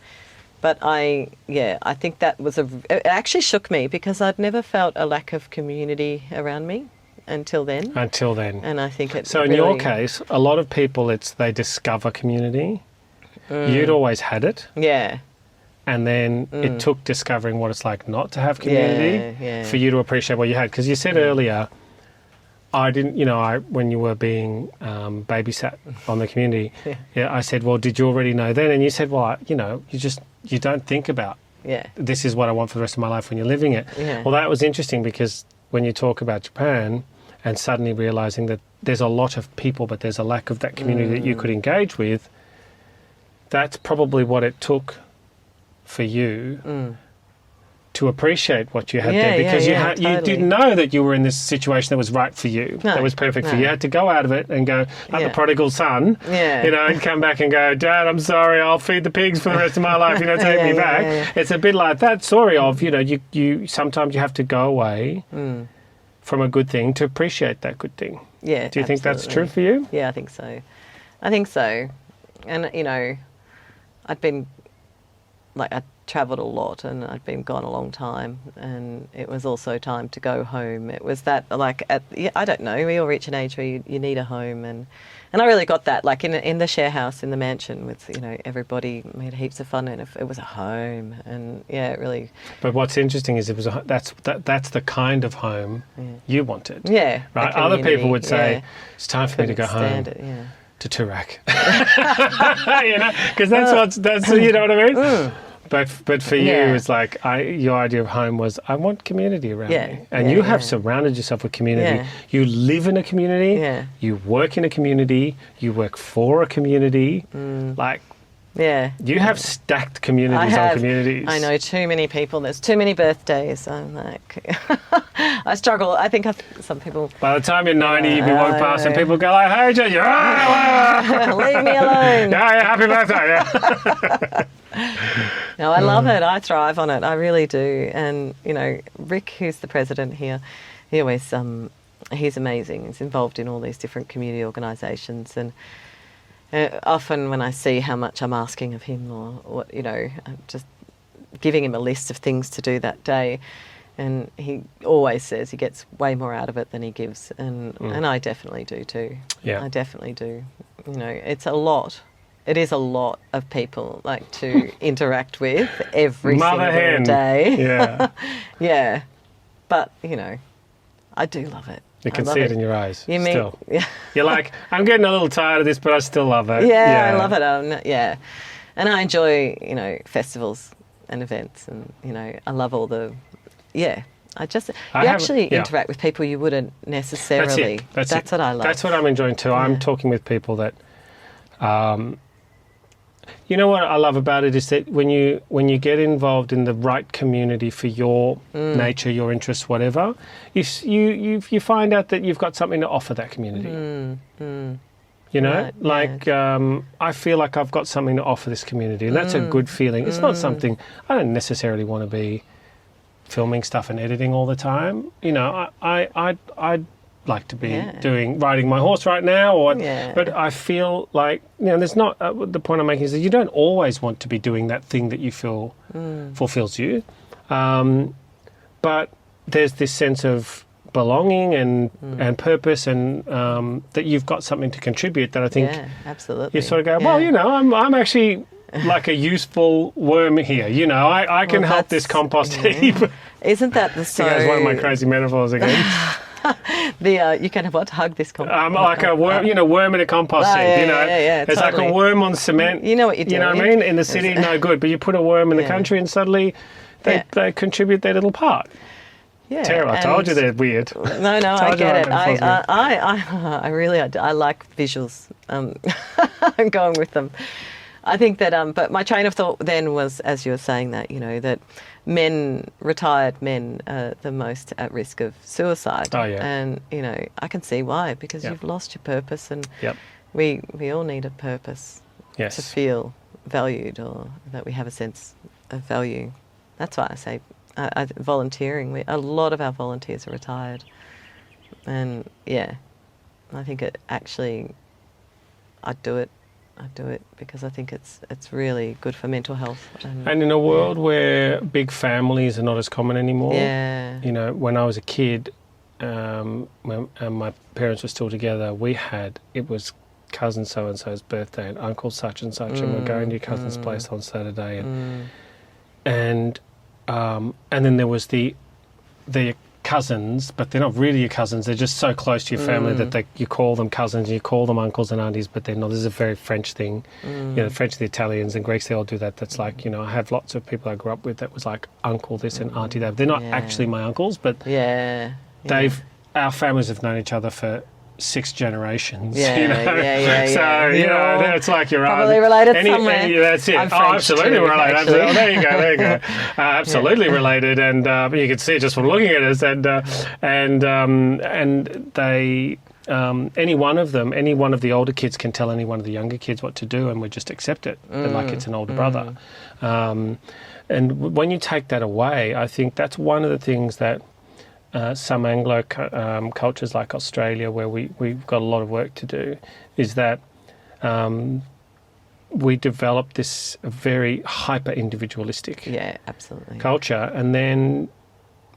But I think that was it actually shook me because I'd never felt a lack of community around me until then. And I think it's So in your case, a lot of people, they discover community. You'd always had it. Yeah. and then it took discovering what it's like not to have community for you to appreciate what you had. Because you said earlier, I didn't, when you were being babysat on the community, I said, well, did you already know then? And you said, well, you don't think about, this is what I want for the rest of my life when you're living it. Yeah. Well, that was interesting because when you talk about Japan and suddenly realising that there's a lot of people, but there's a lack of that community that you could engage with, that's probably what it took for you to appreciate what you had there, because you didn't know that you were in this situation that was right for you, that was perfect for you. You had to go out of it and go like the prodigal son, and come back and go, Dad, I'm sorry, I'll feed the pigs for the rest of my life, take me back. Yeah. It's a bit like that story of, you sometimes you have to go away from a good thing to appreciate that good thing. Yeah. Do you think that's true for you? Yeah, I think so. And, I'd been, I travelled a lot and I'd been gone a long time, and it was also time to go home. It was that, I don't know, we all reach an age where you need a home, and I really got that, in the share house, in the mansion with, everybody. We had heaps of fun, and it was a home, and it really... But what's interesting is that's the kind of home you wanted. Yeah. Right? Other people would say, it's time for me to go home. To Turak. Because that's you know what I mean? But for you, it's your idea of home was, I want community around me. And you have surrounded yourself with community. Yeah. You live in a community. Yeah. You work in a community. You work for a community. You have stacked communities on communities. I know too many people. There's too many birthdays. I'm I struggle. I think some people... By the time you're 90, you'll be walking past and people go like, hey, Jen, leave me alone. Happy birthday. No, I love it. I thrive on it. I really do. And, Rick, who's the president here, he always, he's amazing. He's involved in all these different community organisations, and often when I see how much I'm asking of him, or what, I'm just giving him a list of things to do that day, and he always says he gets way more out of it than he gives, and I definitely do too. Yeah, I definitely do. It's a lot. It is a lot of people to interact with every single day. Yeah, yeah. But I do love it. You can see it in your eyes. Still. Yeah. You're like, I'm getting a little tired of this, but I still love it. Yeah, I love it. And I enjoy, festivals and events, and I love all the, you actually interact with people you wouldn't necessarily. That's what I love. That's what I'm enjoying too. I'm talking with people that, what I love about it is that when you get involved in the right community for your nature, your interests, whatever, you find out that you've got something to offer that community. Right, I feel like I've got something to offer this community, and that's a good feeling. It's not something I don't necessarily want to be filming stuff and editing all the time. I'd like to be riding my horse right now, but I feel like there's not the point I'm making is that you don't always want to be doing that thing that you feel fulfills you, but there's this sense of belonging and purpose, and that you've got something to contribute that I think absolutely you sort of go, well, I'm actually like a useful worm here, I can help this compost heap. Isn't that the story? That's one of my crazy metaphors again. You can hug this compost. Like a worm, worm in a compost heap. It's totally. Like a worm on cement. You know what you're doing. You know what I mean? In the city, no good. But you put a worm in the country, and suddenly they contribute their little part. Yeah, Tara, I told you they're weird. No, I get it. I really I like visuals. I'm going with them. I think that, but my train of thought then was, as you were saying that, that retired men are the most at risk of suicide. Oh, yeah. And, I can see why, because you've lost your purpose, and we all need a purpose to feel valued, or that we have a sense of value. That's why I say volunteering. A lot of our volunteers are retired. And, I think it actually, I'd do it because I think it's really good for mental health. And in a world where big families are not as common anymore, when I was a kid, when my parents were still together, it was cousin so-and-so's birthday and uncle such and such, and we're going to your cousin's place on Saturday, and and then there was the cousins, but they're not really your cousins. They're just so close to your family that you call them cousins, you call them uncles and aunties, but they're not. This is a very French thing. The French, the Italians and Greeks, they all do that. That's like, I have lots of people I grew up with that was like uncle this and auntie that. They're not actually my uncles, but our families have known each other for 6 generations. So it's like you're probably related somewhere. That's it. Absolutely too, related. Absolutely. There you go. Absolutely related, and you can see it just from looking at us. And they, any one of the older kids can tell any one of the younger kids what to do, and we just accept it, like it's an older brother. And when you take that away, I think that's one of the things that. Some Anglo cultures like Australia, where we've got a lot of work to do, is that we develop this very hyper-individualistic culture. And then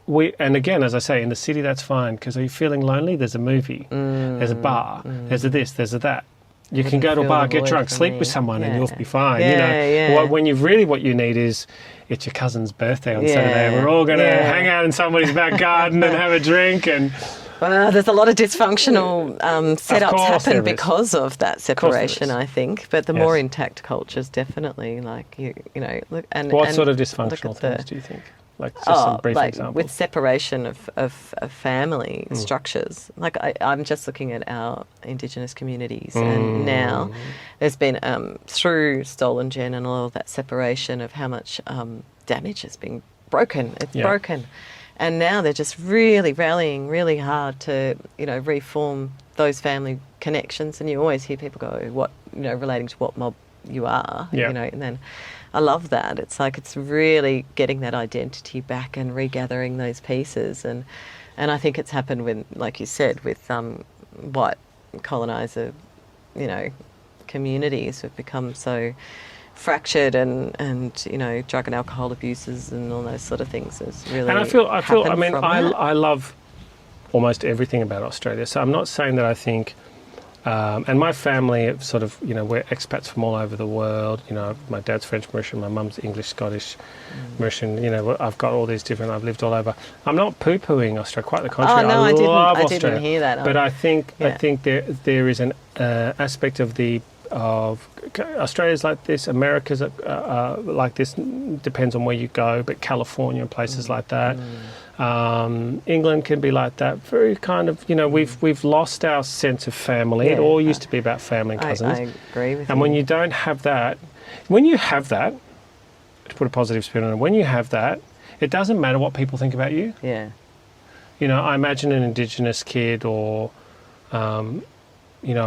and again, as I say, in the city, that's fine, because are you feeling lonely? There's a movie, there's a bar, there's a this, there's a that. You can go to a bar, get drunk, sleep with someone, and you'll be fine. When what you need is, it's your cousin's birthday on Saturday. We're all going to hang out in somebody's back garden and have a drink. And there's a lot of dysfunctional setups happen because of that separation, I think. But the more intact cultures, definitely, like look. And what sort of dysfunctional things do you think? Like just some brief examples. With separation of family structures. Like I'm just looking at our Indigenous communities, and now there's been through stolen gen and all of that separation of how much damage has been broken. It's broken, and now they're just really rallying really hard to reform those family connections. And you always hear people go, "What relating to what mob you are," and then. I love that. It's like it's really getting that identity back and regathering those pieces. And I think it's happened with, like you said, with white coloniser, communities have become so fractured and drug and alcohol abuses and all those sort of things. It's really and I love almost everything about Australia. So I'm not saying that I think. And my family sort of, we're expats from all over the world. My dad's French Mauritian, my mum's English, Scottish, Mauritian. I've got all these different, I've lived all over. I'm not poo-pooing Australia, quite the contrary. I love Australia. I didn't hear that. But I think there is an aspect of Australia's like this, America's like this, depends on where you go, but California and places like that. England can be like that. Very kind of, we've lost our sense of family. It all used to be about family and cousins. I agree with you. And when you don't have that, to put a positive spin on it, when you have that, it doesn't matter what people think about you. Yeah. I imagine an Indigenous kid or, a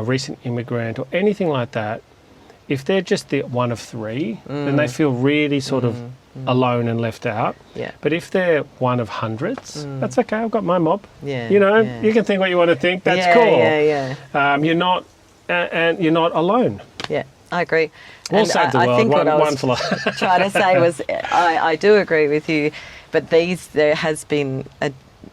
recent immigrant or anything like that, if they're just the one of 3, then they feel really sort of alone and left out. Yeah. But if they're one of hundreds, that's okay. I've got my mob. Yeah. You can think what you want to think. That's cool. Yeah. You're not, and you're not alone. Yeah, I agree. We'll save the world. I think what I was one trying to say was, I do agree with you, but there has been a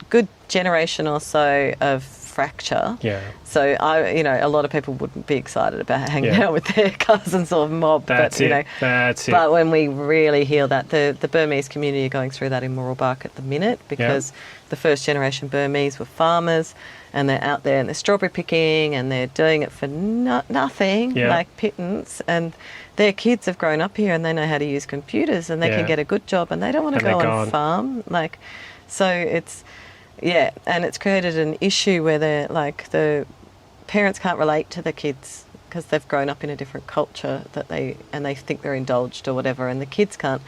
good generation or so of fracture. Yeah. So a lot of people wouldn't be excited about hanging out with their cousins or mob. That's it. But when we really heal that, the Burmese community are going through that in Moora at the minute, because the first generation Burmese were farmers, and they're out there and they're strawberry picking and they're doing it for nothing, like pittance, and their kids have grown up here and they know how to use computers and they can get a good job and they don't want to go on farm. So it's. Yeah, and it's created an issue where the parents can't relate to the kids because they've grown up in a different culture they think they're indulged or whatever, and the kids can't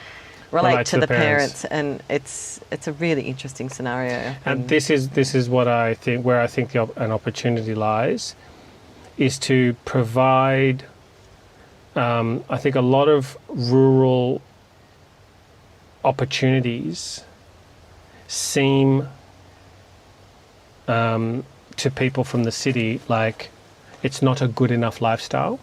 relate to the parents, and it's a really interesting scenario. And this is what I think, where I think an opportunity lies, is to provide. I think a lot of rural opportunities seem. To people from the city, like it's not a good enough lifestyle.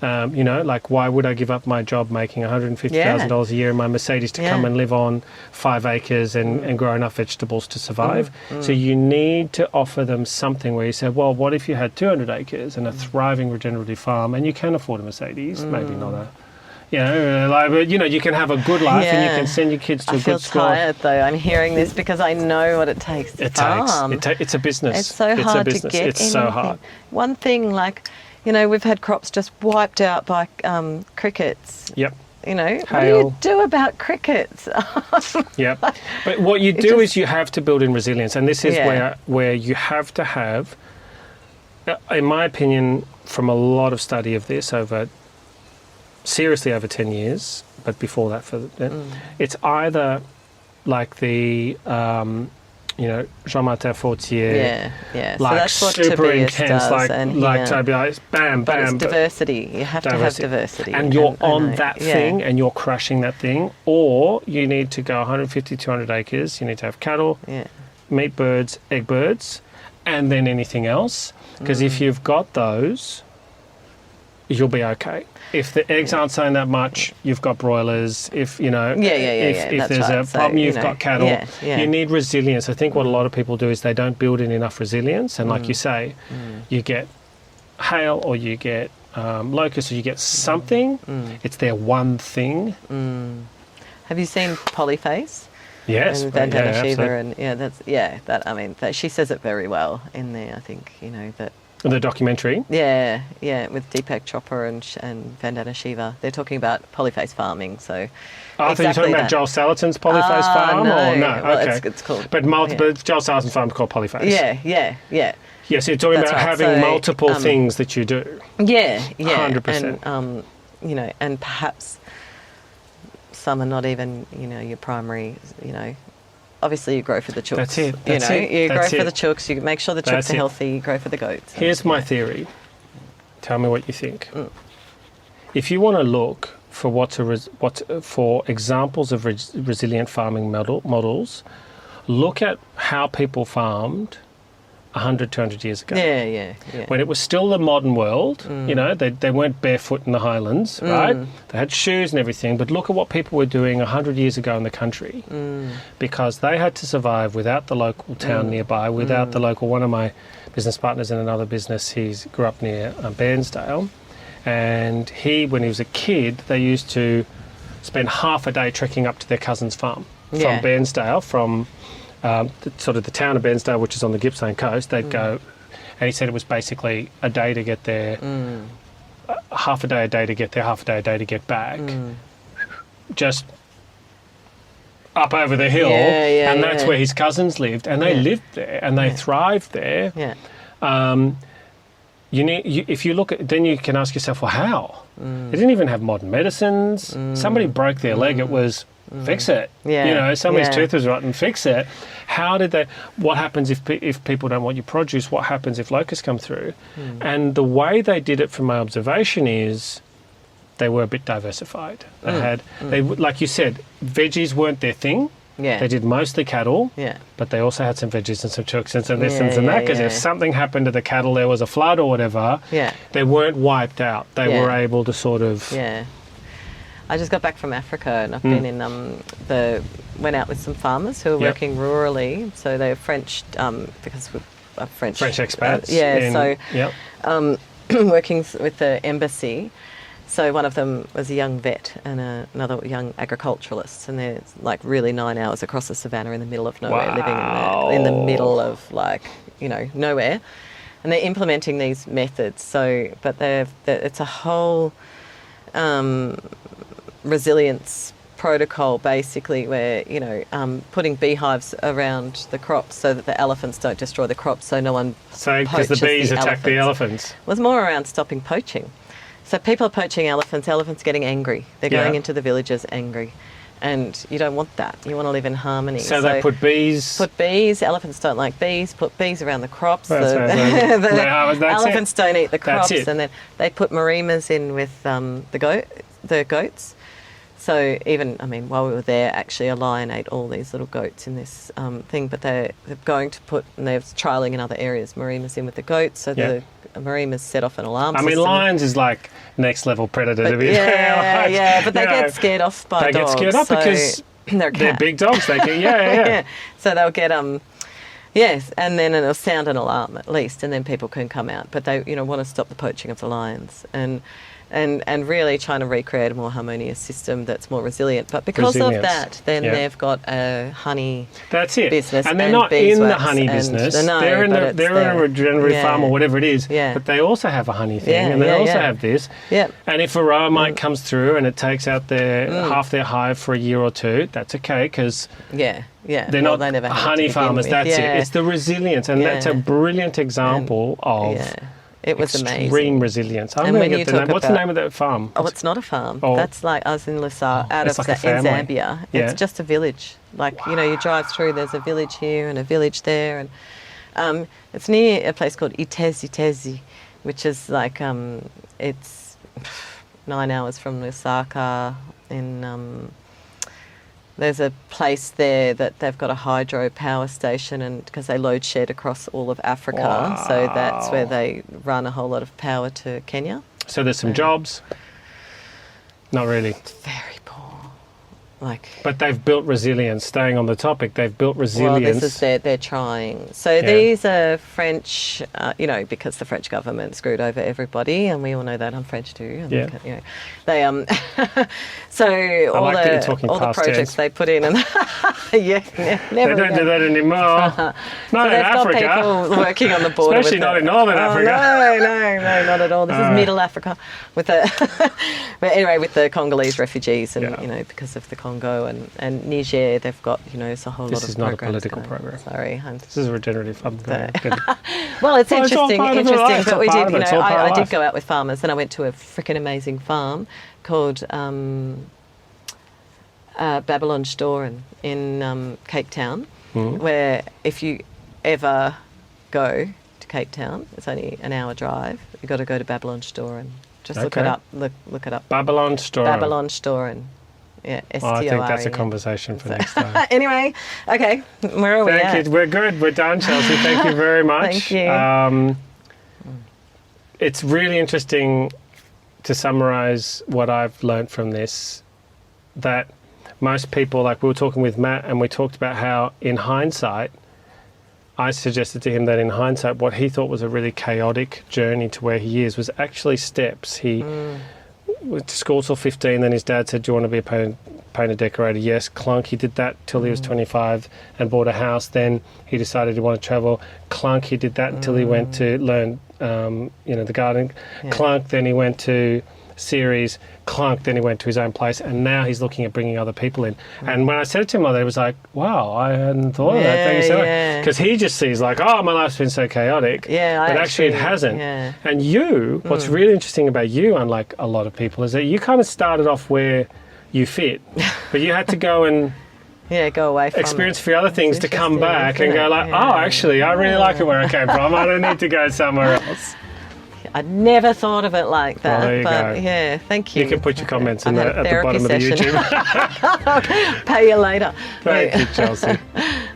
Why would I give up my job making $150,000 a year in my Mercedes to come and live on 5 acres and grow enough vegetables to survive? So you need to offer them something where you say, well, what if you had 200 acres and a thriving regenerative farm and you can afford a Mercedes, maybe not You can have a good life and you can send your kids to a good school. I feel tired though. I'm hearing this because I know what it takes to farm. It's a business. It's so hard to get anything. So hard. One thing, we've had crops just wiped out by crickets. Yep. What do you do about crickets? Yeah, but what you do is you have to build in resilience, and this is where you have to have, in my opinion, from a lot of study of this seriously over 10 years, but before that, it's either like the Jean-Martin Fortier, like so super intense, does, Toby, bam, but bam. It's diversity. You have to have diversity. And you're on that thing and you're crushing that thing, or you need to go 150, 200 acres. You need to have cattle, meat birds, egg birds, and then anything else. Because if you've got those, you'll be okay. If the eggs aren't saying that much, you've got broilers. If if there's a problem, you've got cattle. You need resilience. I think what a lot of people do is they don't build in enough resilience, and like you say, you get hail or you get locusts or you get something. It's their one thing. Have you seen Polyface? Yes, and Vandana Shiva, and she says it very well in there. I think that. The documentary? Yeah, with Deepak Chopra and Vandana Shiva. They're talking about polyface farming, so... I thought you were talking about Joel Salatin's polyface farm? No. Or no? Well, okay. it's called... But Joel Salatin's farm is called polyface? Yeah. Yeah, so you're talking about having multiple things that you do. Yeah. 100%. And, and perhaps some are not even, your primary, Obviously, you grow for the chooks. That's it. You grow for the chooks. You make sure the chooks are healthy. You grow for the goats. Here's my theory. Tell me what you think. If you want to look for for examples of resilient farming models, look at how people farmed 100, 200 years ago. Yeah. When it was still the modern world, they weren't barefoot in the highlands, right? They had shoes and everything, but look at what people were doing 100 years ago in the country, because they had to survive without the local town nearby, without the local... One of my business partners in another business, he grew up near Bairnsdale, and when he was a kid, they used to spend half a day trekking up to their cousin's farm from Bairnsdale, from... the town of Bairnsdale, which is on the Gippsland coast. They'd go, and he said it was basically a day to get there, half a day to get there, half a day to get back, just up over the hill, and that's where his cousins lived, and they lived there, and they thrived there. If you look at, then you can ask yourself, well, how? They didn't even have modern medicines. Somebody broke their leg. It was fix it. Somebody's tooth was rotten, fix it. How did they... What happens if people don't want your produce? What happens if locusts come through? And the way they did it, from my observation, is they were a bit diversified. They like you said, veggies weren't their thing. They did mostly cattle. But they also had some veggies and some chooks and some this and some that, because if something happened to the cattle, there was a flood or whatever, they weren't wiped out. They were able to sort of... I just got back from Africa, and I've been in went out with some farmers who are working rurally. So they're French, because we're French expats. Working with the embassy. So one of them was a young vet and another young agriculturalist, and they're like really 9 hours across the savannah in the middle of nowhere, living in the middle of nowhere, and they're implementing these methods. So, but it's a whole resilience protocol, basically, where putting beehives around the crops so that the elephants don't destroy the crops, so no one because the bees attack the elephants. It was more around stopping poaching. So people are poaching elephants getting angry, they're going into the villages angry, and you don't want that. You want to live in harmony. So they put bees, elephants don't like bees, put bees around the crops. The elephants don't eat the crops, and then they put marimas in with the goats. So even, while we were there, actually a lion ate all these little goats in this thing, but they're going to put, and they're trialling in other areas, marimas in with the goats, so the marimas set off an alarm system. Lions is like next level predator to be fair. But they get scared off by dogs. They get scared off because they're big dogs. They can, So they'll get, yes, and then it'll sound an alarm at least, and then people can come out. But they, want to stop the poaching of the lions. And and really trying to recreate a more harmonious system that's more resilient. But because of that, then they've got a honey business. And they're not in the honey business. They're in a regenerative farm or whatever it is. But they also have a honey thing, and they also have this. And if a Rowamite comes through and it takes out half their hive for a year or two, that's okay, because they're not they never honey farmers. That's it. It's the resilience, and that's a brilliant example of. It was extreme amazing. resilience. I'm going to get the name. What's the name of that farm? Oh, it's not a farm. That's like us in Lusaka, out of like in Zambia. It's just a village. Like, you drive through, there's a village here and a village there. And it's near a place called Itezi, which is like, it's 9 hours from Lusaka. There's a place there that they've got a hydro power station, and because they load shed across all of Africa, so that's where they run a whole lot of power to Kenya. So there's some jobs. Not really. It's very poor. But they've built resilience. Staying on the topic, they've built resilience. Well, this is they're trying. So these are French, because the French government screwed over everybody, and we all know that. I'm French too. They so all the projects they put in, and never. They don't do that anymore. Not so in Africa. Got people working on the border, especially not in Northern Africa. No, not at all. This is Middle Africa, but anyway, with the Congolese refugees, and because of the Congo and Niger, they've got it's a whole lot of. This is not a political program. Sorry, this is a regenerative. Well, it's interesting, but we did. I did go go out with farmers, and I went to a freaking amazing farm called Babylon Storen in Cape Town, where if you ever go to Cape Town, it's only an hour drive. You've got to go to Babylon Storen. Just look it up. Look it up. Babylon Storen. Babylon Storen. Yeah, S-T-O-R-E-N. I think that's a conversation for next time. Anyway, okay, where are we at? Thank you. We're good. We're done, Chelsea. Thank you very much. Thank you. It's really interesting to summarise what I've learnt from this, that most people, like we were talking with Matt, and we talked about how in hindsight, I suggested to him that in hindsight, what he thought was a really chaotic journey to where he is was actually steps. He went to school till 15, then his dad said, do you want to be a painter decorator? Yes, clunk. He did that till he was 25 and bought a house. Then he decided he wanted to travel. Clunk. He did that until he went to learn, the gardening. Clunk. Then he went to series. Clunk. Then he went to his own place, and now he's looking at bringing other people in. And when I said it to him like that, it was like, wow, I hadn't thought of that. Thank you so much. Because he just sees like, oh, my life's been so chaotic. But actually it hasn't. And you, what's really interesting about you, unlike a lot of people, is that you kind of started off where you fit, but you had to go and go away from experience a few other things to come back and go like, oh, actually, I really like it where I came from. I don't need to go somewhere else. I'd never thought of it like that. Well, there you go. Yeah, thank you. You can put your comments at the bottom of the YouTube. Pay you later. Thank you, Chelsea.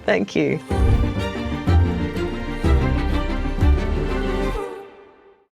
Thank you.